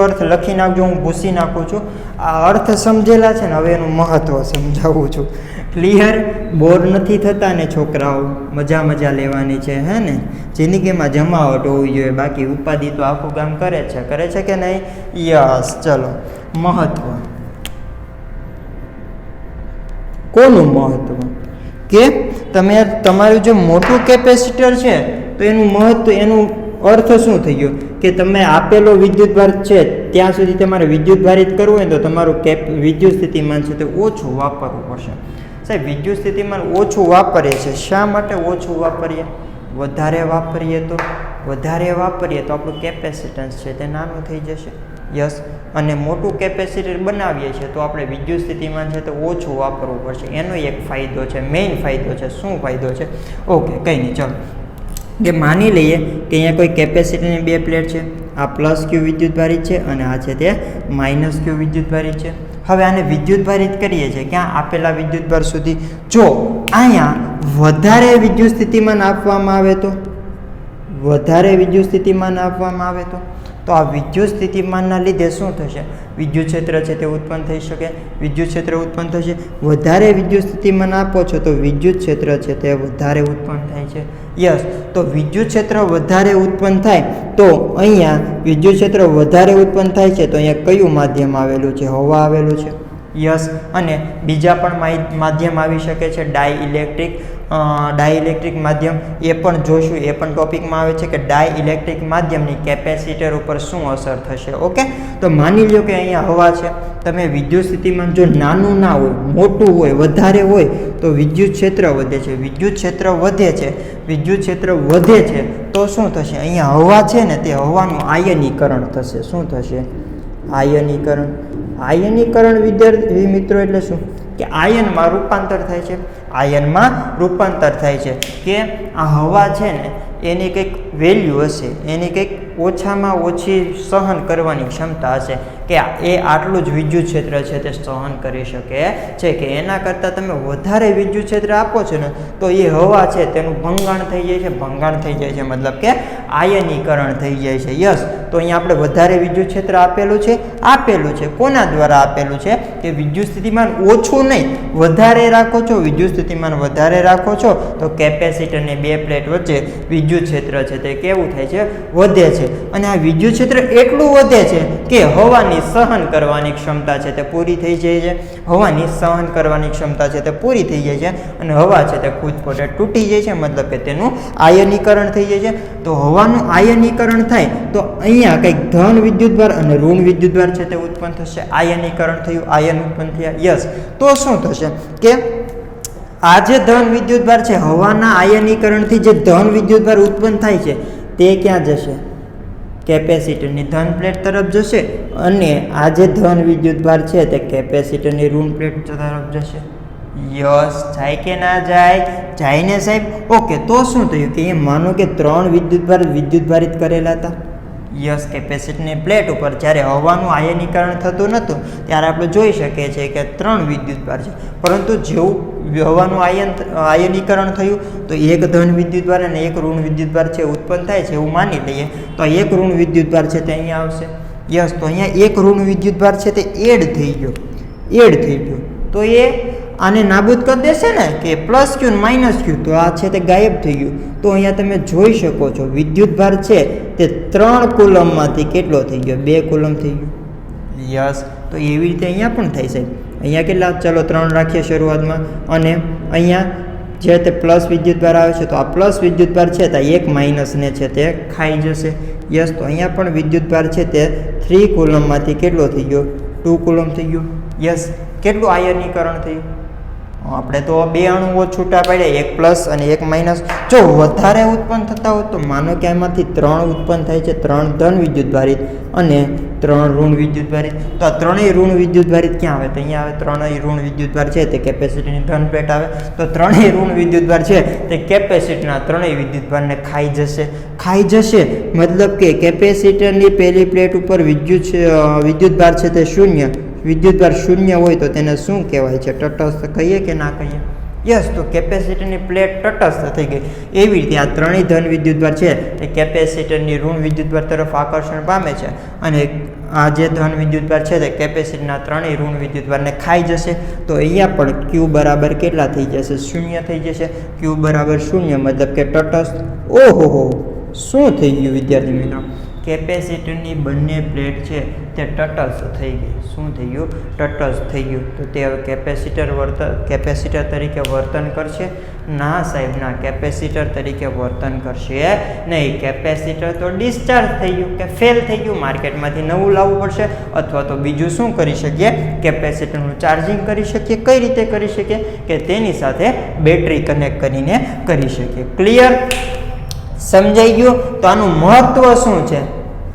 Speaker 1: અર્થ લખી નાખજો, હું ભૂસી નાખું છું. આ અર્થ સમજેલા છે ને, હવે એનું મહત્વ સમજાવું છું ક્લિયર? બોર નથી થતા ને છોકરાઓ? મજા લેવાની છે, હે ને? જિંદગીમાં જમાવટ હોવી જોઈએ, બાકી ઉપાધિ તો આખું ગામ કરે છે કે નહીં? યસ. ચલો, મહત્વ. કોનું મહત્વ? કે તમારું જે મોટું કેપેસિટર છે તો એનું મહત્વ, એનું અર્થ શું થઈ ગયો કે તમે આપેલો વિદ્યુતભાર છે ત્યાં સુધી તમારે વિદ્યુત ભારિત કરવું હોય તો તમારું વિદ્યુત સ્થિતિમાન છે તે ઓછું વાપરવું પડશે. સાહેબ, વિદ્યુત સ્થિતિમાન ઓછું વાપરીએ છીએ, શા માટે ઓછું વાપરીએ? વધારે વાપરીએ તો આપણું કેપેસિટન્સ છે તે નાનું થઈ જશે. યસ. અને મોટું કેપેસિટર બનાવીએ છીએ તો આપણે વિદ્યુત સ્થિતિમાન છે તે ઓછું વાપરવું પડશે. એનો એક ફાયદો છે, મેઇન ફાયદો છે. શું ફાયદો છે? ઓકે, કંઈ નહીં. ચલો, કે માની લઈએ કે અહીંયા કોઈ કેપેસિટરની બે પ્લેટ છે, આ પ્લસ ક્યુ વિદ્યુત ભારિત છે અને આ છે તે માઇનસ ક્યુ વિદ્યુત ભારિત છે. હવે આને વિદ્યુત ભારિત કરીએ છીએ ક્યાં? આપેલા વિદ્યુતભાર સુધી. જો અહીંયા વધારે વિદ્યુત સ્થિતિમાન આપવામાં આવે તો આ વિદ્યુત સ્થિતિમાનના લીધે શું થશે? વિદ્યુત ક્ષેત્ર છે તે ઉત્પન્ન થઈ શકે, વિદ્યુત ક્ષેત્ર ઉત્પન્ન થશે. વધારે વિદ્યુત સ્થિતિમાન આપો છો તો વિદ્યુત ક્ષેત્ર છે તે વધારે ઉત્પન્ન થાય છે. યસ. તો વિદ્યુત ક્ષેત્ર વધારે ઉત્પન્ન થાય તો અહીંયા વિદ્યુત ક્ષેત્ર વધારે ઉત્પન્ન થાય છે તો અહીંયા કયું માધ્યમ આવેલું છે? હવા આવેલું છે. યસ. અને બીજા પણ માધ્યમ આવી શકે છે, ડાઇલેક્ટ્રિક માધ્યમ. એ પણ જોશું, એ પણ ટોપિકમાં આવે છે કે ડાઇલેક્ટ્રિક માધ્યમની કેપેસિટર ઉપર શું અસર થશે. ઓકે, તો માની લો કે અહીંયા હવા છે, તમે વિદ્યુત સ્થિતિમાન જો નાનું ના હોય, મોટું હોય, વધારે હોય તો વિદ્યુત ક્ષેત્ર વધે છે. વિદ્યુત ક્ષેત્ર વધે છે તો શું થશે? અહીંયા હવા છે ને તે હવાનું આયનીકરણ થશે. શું થશે? આયનીકરણ વિદ્યાર્થી મિત્રો એટલે શું? કે આયનમાં રૂપાંતર થાય છે. કે આ હવા છે ને એની કંઈક વેલ્યુ હશે, એની કંઈક ઓછામાં ઓછી સહન કરવાની ક્ષમતા હશે કે એ આટલું જ વિદ્યુત ક્ષેત્ર છે તે સહન કરી શકે છે. કે એના કરતાં તમે વધારે વિદ્યુત ક્ષેત્ર આપો છો ને તો એ હવા છે તેનું ભંગાણ થઈ જાય છે, મતલબ કે આયનીકરણ થઈ જાય છે. યસ. તો અહીંયા આપણે વધારે વિદ્યુત ક્ષેત્ર આપેલું છે. કોના દ્વારા આપેલું છે? કે વિદ્યુત સ્થિતિમાન ઓછું નહીં, વધારે રાખો છો, વિદ્યુત સ્થિતિમાન વધારે રાખો છો તો કેપેસિટરની બે પ્લેટ વચ્ચે વિદ્યુત ક્ષેત્ર છે તે કેવું થાય છે? વધે છે. અને આ વિદ્યુત ક્ષેત્ર એટલું વધે છે કે હવાની સહન કરવાની ક્ષમતા છે તે પૂરી થઈ જાય છે. અને હવા છે તે ખુદ પોતે તૂટી જાય છે, મતલબ કે તેનું આયનીકરણ થઈ જાય છે. તો હવાનું આયનીકરણ થાય તો અહીંયા કંઈક ધન વિદ્યુતભાર અને ઋણ વિદ્યુતભાર છે તે ઉત્પન્ન થશે. આયનીકરણ થયું, આયન ઉત્પન્ન થયા. યસ. તો શું થશે કે આ જે ધન વિદ્યુતભાર છે, હવાના આયનીકરણથી જે ધન વિદ્યુતભાર ઉત્પન્ન થાય છે તે ક્યાં જશે? કેપેસિટરની ધન પ્લેટ તરફ જશે. અને આ જે ધન વિદ્યુતભાર છે તે કેપેસિટરની ઋણ પ્લેટ તરફ જશે. યસ. જાય કે ના જાય ને સાહેબ? ઓકે, તો શું થયું કે એ માનો કે 3 વિદ્યુતભાર વિદ્યુત ભારિત કરેલા હતા. યસ. કેપેસિટરની પ્લેટ ઉપર જ્યારે હવાનું આયનીકરણ થતું નહોતું ત્યારે આપણે જોઈ શકીએ છીએ કે 3 વિદ્યુતભાર છે, પરંતુ જેવું હવાનું આયનીકરણ થયું તો એક ધન વિદ્યુતભાર અને એક ઋણ વિદ્યુતભાર છે ઉત્પન્ન થાય છે એવું માની લઈએ. તો એક ઋણ વિદ્યુતભાર છે તે અહીંયા આવશે. યસ. તો અહીંયા એક ઋણ વિદ્યુતભાર છે તે એડ થઈ ગયો તો એ આને નાબૂદ કરી દેશે ને કે પ્લસ ક્યુ ને માઇનસ ક્યુ, તો આ છે તે ગાયબ થઈ ગયું. તો અહીંયા તમે જોઈ શકો છો વિદ્યુતભાર છે તે 3 કુલમમાંથી કેટલો થઈ ગયો? 2 કુલમ થઈ ગયો. યસ. તો એવી રીતે અહીંયા પણ થાય છે. અહીંયા કેટલા? ચલો 3 રાખીએ શરૂઆતમાં. અને અહીંયા જે તે પ્લસ વિદ્યુતભાર આવે છે તો આ પ્લસ વિદ્યુતભાર છે તે એક માઇનસને છે તે ખાઈ જશે. યસ. તો અહીંયા પણ વિદ્યુતભાર છે તે 3 કુલમમાંથી કેટલો થઈ ગયો? 2 કુલમ થઈ ગયો. યસ. કેટલું આયનીકરણ થયું? આપણે તો 2 અણુઓ છૂટા પડ્યા, એક પ્લસ અને એક માઇનસ. જો વધારે ઉત્પન્ન થતા હોય તો માનો કે આમાંથી 3 ઉત્પન્ન થાય છે, 3 ધન વિદ્યુત ભારિત અને 3 ઋણ વિદ્યુત ભારિત. તો આ 3 ઋણ વિદ્યુત ભારિત ક્યાં આવે? તો અહીંયા આવે. 3 ઋણ વિદ્યુત ભાર છે તે કેપેસિટરની ધન પ્લેટ આવે. તો 3 ઋણ વિદ્યુત ભાર છે તે કેપેસિટરના 3 વિદ્યુત ભારને ખાઈ જશે. મતલબ કે કેપેસિટરની પહેલી પ્લેટ ઉપર વિદ્યુત ભાર છે તે શૂન્ય. વિદ્યુતભાર શૂન્ય હોય તો તેને શું કહેવાય છે? તટસ્થ કહીએ કે ના કહીએ? યસ. તો કેપેસિટરની પ્લેટ તટસ્થ થઈ ગઈ. એવી રીતે આ 3 ધન વિદ્યુતભાર છે તે કેપેસિટરની ઋણ વિદ્યુતભાર તરફ આકર્ષણ પામે છે અને આ જે ધન વિદ્યુતભાર છે તે કેપેસિટરના ત્રણેય ઋણ વિદ્યુતભારને ખાઈ જશે. તો અહીંયા પણ Q બરાબર કેટલા થઈ જશે? 0 થઈ જશે. Q બરાબર 0 મતલબ કે તટસ્થ. ઓહો, શું થઈ ગયું વિદ્યાર્થી મિત્રો? કેપેસિટરની બંને પ્લેટ છે તે તટસ્થ થઈ ગઈ. શું થઈ ગયું? તટસ્થ થઈ ગયું. તો તે હવે કેપેસિટર તરીકે વર્તન કરશે? ના સાહેબ ના, કેપેસિટર તરીકે વર્તન કરશે નહીં. કેપેસિટર તો ડિસ્ચાર્જ થઈ ગયું કે ફેલ થઈ ગયું, માર્કેટમાંથી નવું લાવવું પડશે, અથવા તો બીજું શું કરી શકીએ? કેપેસિટરનું ચાર્જિંગ કરી શકીએ. કઈ રીતે કરી શકીએ? કે તેની સાથે બેટરી કનેક્ટ કરીને કરી શકીએ. ક્લિયર? સમજાઈ ગયું? તો આનું મહત્વ શું છે?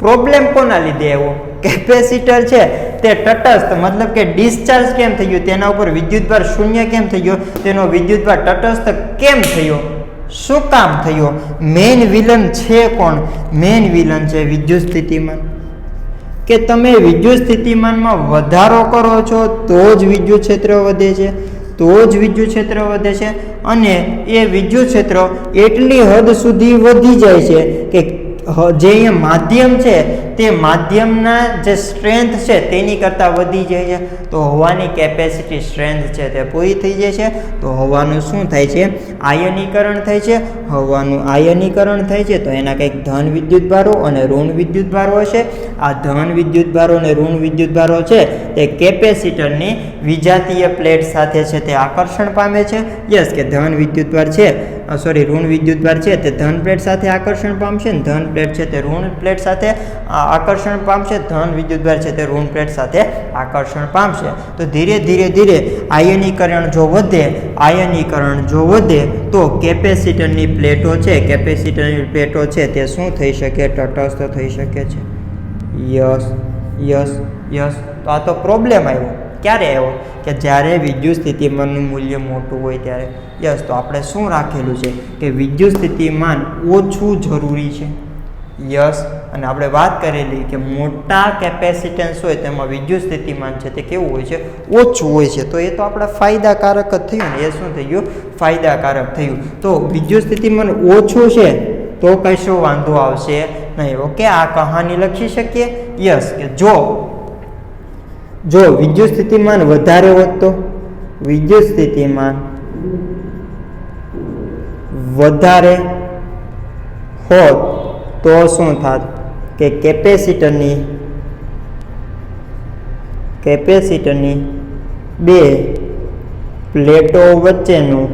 Speaker 1: પ્રોબ્લેમ કોના લીધે આવ્યો? કેપેસિટર છે તે તટસ્થ મતલબ કે ડિસ્ચાર્જ કેમ થઈ ગયું? તેના ઉપર વિદ્યુતભાર 0 કેમ થઈ ગયો? તેનો વિદ્યુતભાર તટસ્થ કેમ થયો? શું કામ થયો? મેઇન વિલન છે કોણ? મેઇન વિલન છે વિદ્યુત સ્થિતિમાન. કે તમે વિદ્યુત સ્થિતિમાનમાં વધારો કરો છો તો જ વિદ્યુત ક્ષેત્ર વધે છે, તો જ વિદ્યુત ક્ષેત્ર વધે છે. અને એ વિદ્યુત ક્ષેત્ર એટલી હદ સુધી વધી જાય છે કે જે અહીંયા માધ્યમ છે તે માધ્યમના જે સ્ટ્રેન્થ છે તેની કરતાં વધી જાય છે. તો હવાની કેપેસિટી સ્ટ્રેન્થ છે તે પૂરી થઈ જાય છે. તો હવાનું શું થાય છે? આયનીકરણ થાય છે. હવાનું આયનીકરણ થાય છે. તો એના કંઈક ધન વિદ્યુતભારો અને ઋણ વિદ્યુતભારો હશે. આ ધન વિદ્યુતભારો અને ઋણ વિદ્યુતભારો છે તે કેપેસિટરની વિજાતીય પ્લેટ સાથે છે તે આકર્ષણ પામે છે. યસ, કે ધન વિદ્યુતભાર છે ઋણ વિદ્યુતભાર છે તે ધન પ્લેટ સાથે આકર્ષણ પામશે, ધન પ્લેટ છે તે ઋણ પ્લેટ સાથે આકર્ષણ પામશે, ધન વિદ્યુતભાર છે તે ઋણ પ્લેટ સાથે આકર્ષણ પામશે. તો ધીરે ધીરે આયનીકરણ જો વધે તો કેપેસિટરની પ્લેટો છે તે શું થઈ શકે? તટસ્થ થઈ શકે છે. યસ. તો આ તો પ્રોબ્લેમ આવ્યો. ક્યારે આવ્યો? કે જ્યારે વિદ્યુત સ્થિતિમાનનું મૂલ્ય મોટું હોય ત્યારે. યસ, તો આપણે શું રાખેલું છે કે વિદ્યુત સ્થિતિમાન ઓછું જરૂરી છે. યસ, અને આપણે વાત કરેલી કે મોટા કેપેસિટન્સ હોય તેમાં વિદ્યુત સ્થિતિમાન છે તે કેવું હોય છે? ઓછું હોય છે. તો એ તો આપણે ફાયદાકારક જ થયું ને. એ શું થઈ ગયું? ફાયદાકારક થયું. તો વિદ્યુત સ્થિતિમાન ઓછું છે તો કશો વાંધો આવશે નહીં. ઓકે, આ કહાની લખી શકીએ. યસ, કે જો વિદ્યુત સ્થિતિમાન વધારે હોત તો વિદ્યુત સ્થિતિમાન વધારે હોત તો શું થાત? કે કેપેસિટરની બે પ્લેટો વચ્ચેનું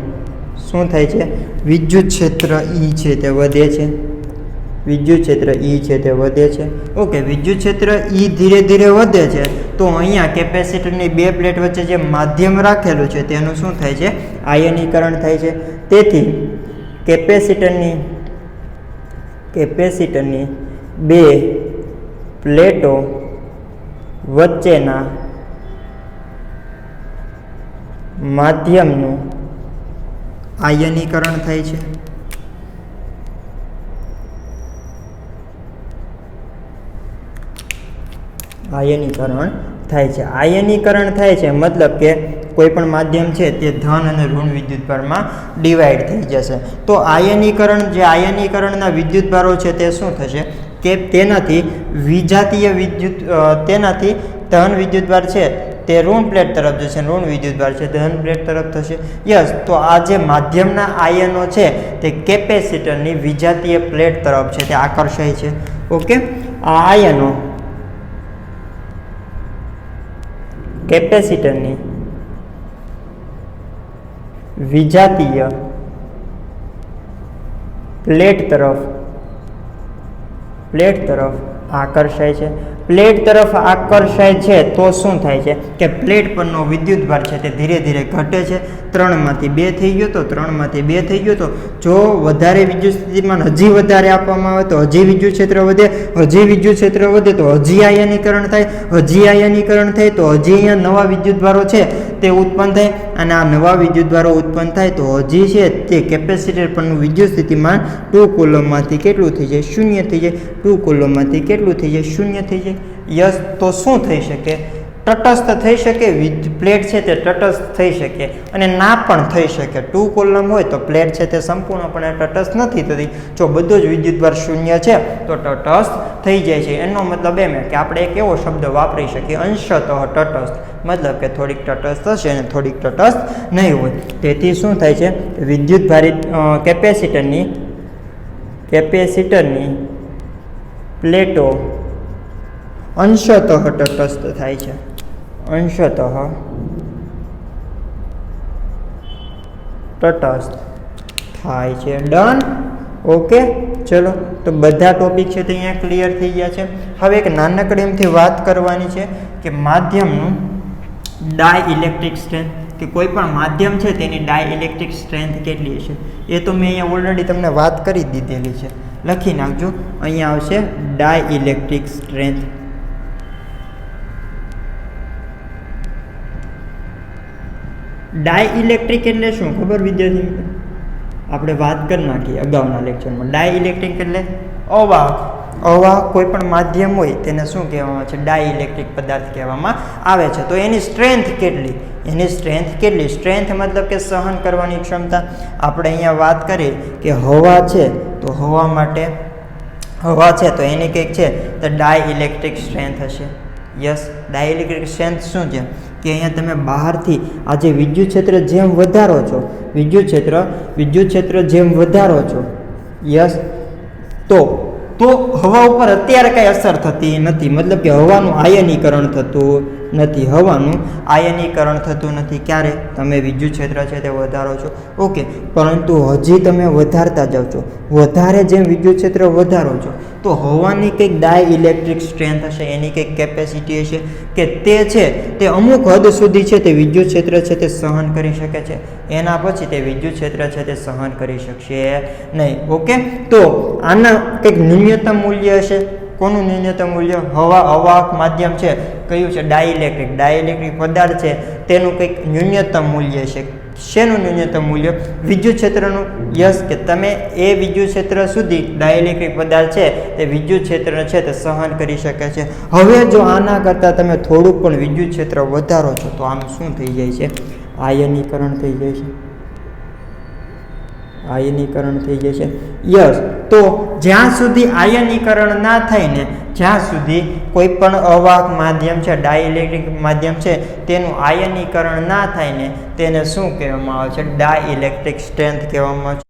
Speaker 1: શું થાય છે? વિદ્યુત ક્ષેત્ર E છે તે વધે છે. વિદ્યુત ક્ષેત્ર E છે તે વધે છે. ઓકે, વિદ્યુત ક્ષેત્ર E ધીરે ધીરે વધે છે. તો અહીંયા કેપેસિટરની બે પ્લેટ વચ્ચે જે માધ્યમ રાખેલું છે તેનું શું થાય છે? આયનીકરણ થાય છે. તેથી કેપેસિટરની બે પ્લેટો વચ્ચેના માધ્યમનું આયનીકરણ થાય છે. આયનીકરણ થાય છે મતલબ કે કોઈ પણ માધ્યમ છે તે ધન અને ઋણ વિદ્યુતભારમાં ડિવાઈડ થઈ જશે. તો આયનીકરણના વિદ્યુતભારો છે તે શું થશે? કે તેનાથી ધન વિદ્યુતભાર છે તે ઋણ પ્લેટ તરફ જશે, ઋણ વિદ્યુતભાર છે ધન પ્લેટ તરફ થશે. યસ, તો આ જે માધ્યમના આયનો છે તે કેપેસિટરની વિજાતીય પ્લેટ તરફ છે તે આકર્ષાય છે. ઓકે, આ આયનો કેપેસિટરની વિજાતીય પ્લેટ તરફ આકર્ષાય છે. પ્લેટ તરફ આકર્ષાય છે તો શું થાય છે? કે પ્લેટ પરનો વિદ્યુતભાર છે તે ધીરે ધીરે ઘટે છે. 3માંથી 2 થઈ ગયો તો 3માંથી 2 થઈ ગયો તો જો વધારે વિદ્યુત સ્થિતિમાન હજી વધારે આપવામાં આવે તો હજી વિદ્યુત ક્ષેત્ર વધે, હજી વિદ્યુત ક્ષેત્ર વધે તો હજી આયનીકરણ થાય, હજી આયનીકરણ થાય તો હજી અહીંયા નવા વિદ્યુતભારો છે તે ઉત્પન્ન થાય, અને આ નવા વિદ્યુતભારો ઉત્પન્ન થાય તો હજી છે તે કેપેસિટર પરનું વિદ્યુત સ્થિતિમાન 2 કુલોમ્બમાંથી કેટલું થઈ જાય? 0 થઈ જાય. 2 કુલોમ્બમાંથી કેટલું થઈ જાય? 0 થઈ જાય. યસ, તો શું થઈ શકે? તટસ્થ થઈ શકે, પ્લેટ છે તે તટસ્થ થઈ શકે અને ના પણ થઈ શકે. 2 કોલમ હોય તો પ્લેટ છે તે સંપૂર્ણપણે તટસ્થ નથી થતી. જો બધો જ વિદ્યુતભાર શૂન્ય છે તો તટસ્થ થઈ જાય છે. એનો મતલબ એમ કે આપણે એક એવો શબ્દ વાપરી શકીએ અંશતઃ તટસ્થ, મતલબ કે થોડીક તટસ્થ હશે અને થોડીક તટસ્થ નહીં હોય. તેથી શું થાય છે, વિદ્યુતભારિત કેપેસિટરની પ્લેટો અંશતઃ તટસ્થ થાય છે. અંશતઃ તટસ્થ થાય છે. ડન. ઓકે, ચલો તો બધા ટોપિક છે તે અહીંયા ક્લિયર થઈ ગયા છે. હવે એક નાનકડી એમથી વાત કરવાની છે કે માધ્યમનું ડાયઇલેક્ટ્રિક સ્ટ્રેન્થ, કે કોઈ પણ માધ્યમ છે તેની ડાયઇલેક્ટ્રિક સ્ટ્રેન્થ કેટલી છે. એ તો મેં અહીંયા ઓલરેડી તમને વાત કરી દીધેલી છે. લખી નાખજો. અહીંયા આવશે ડાયઇલેક્ટ્રિક સ્ટ્રેન્થ. ડાયઇલેક્ટ્રિક એટલે શું ખબર વિદ્યાર્થી મિત્રો? આપણે વાત કરી નાખીએ અગાઉના લેક્ચરમાં. ડાયઇલેક્ટ્રિક એટલે અવાહક. અવાહક કોઈ પણ માધ્યમ હોય તેને શું કહેવામાં આવે છે? ડાયઇલેક્ટ્રિક પદાર્થ કહેવામાં આવે છે. તો એની સ્ટ્રેન્થ કેટલી? એની સ્ટ્રેન્થ કેટલી? સ્ટ્રેન્થ મતલબ કે સહન કરવાની ક્ષમતા. આપણે અહીંયા વાત કરીએ કે હવા છે તો હવા માટે હવા છે તો એની કંઈક છે તો ડાયઇલેક્ટ્રિક સ્ટ્રેન્થ હશે. યસ, ડાયઇલેક્ટ્રિક સ્ટ્રેન્થ શું છે કે અહીંયા તમે બહારથી આ જે વિદ્યુત ક્ષેત્ર જેમ વધારો છો, વિદ્યુત ક્ષેત્ર જેમ વધારો છો, યસ, તો હવા ઉપર અત્યારે કઈ અસર થતી નથી. મતલબ કે હવાનું આયનીકરણ થતું નથી. હવાનું આયનીકરણ થતું નથી. ક્યારે? તમે વિદ્યુત ક્ષેત્ર છે તે વધારો છો. ઓકે, પરંતુ હજી તમે વધારતા જાઓ છો. વધારે જેમ વિદ્યુત ક્ષેત્ર વધારો છો તો હવાની કંઈક ડાયઇલેક્ટ્રિક સ્ટ્રેન્થ હશે, એની કંઈક કેપેસિટી હશે કે તે છે તે અમુક હદ સુધી છે તે વિદ્યુત ક્ષેત્ર છે તે સહન કરી શકે છે. એના પછી તે વિદ્યુત ક્ષેત્ર છે તે સહન કરી શકશે નહીં. ઓકે, તો આના કંઈક ન્યૂનતમ મૂલ્ય હશે. કોનું ન્યૂનતમ મૂલ્ય? હવા અવાહક માધ્યમ છે કયું છે? ડાયઇલેક્ટ્રિક પદાર્થ છે તેનું કંઈક ન્યૂનતમ મૂલ્ય છે. શેનું ન્યૂનતમ મૂલ્ય? વિદ્યુત ક્ષેત્રનું. યસ, કે તમે એ વિદ્યુત ક્ષેત્ર સુધી ડાયઇલેક્ટ્રિક પદાર્થ છે તે વિદ્યુત ક્ષેત્ર છે તે સહન કરી શકે છે. હવે જો આના કરતાં તમે થોડુંક પણ વિદ્યુત ક્ષેત્ર વધારો છો તો આમ શું થઈ જાય છે? આયનીકરણ થઈ જાય છે. આયનીકરણ થઈ જાય છે. યસ, તો જ્યાં સુધી આયનીકરણ ના થાય ને, જ્યાં સુધી કોઈ પણ અવાહક માધ્યમ છે, ડાયઇલેક્ટ્રિક માધ્યમ છે, તેનું આયનીકરણ ના થાય ને તેને શું કહેવામાં આવે છે? ડાયઇલેક્ટ્રિક સ્ટ્રેન્થ કહેવામાં આવે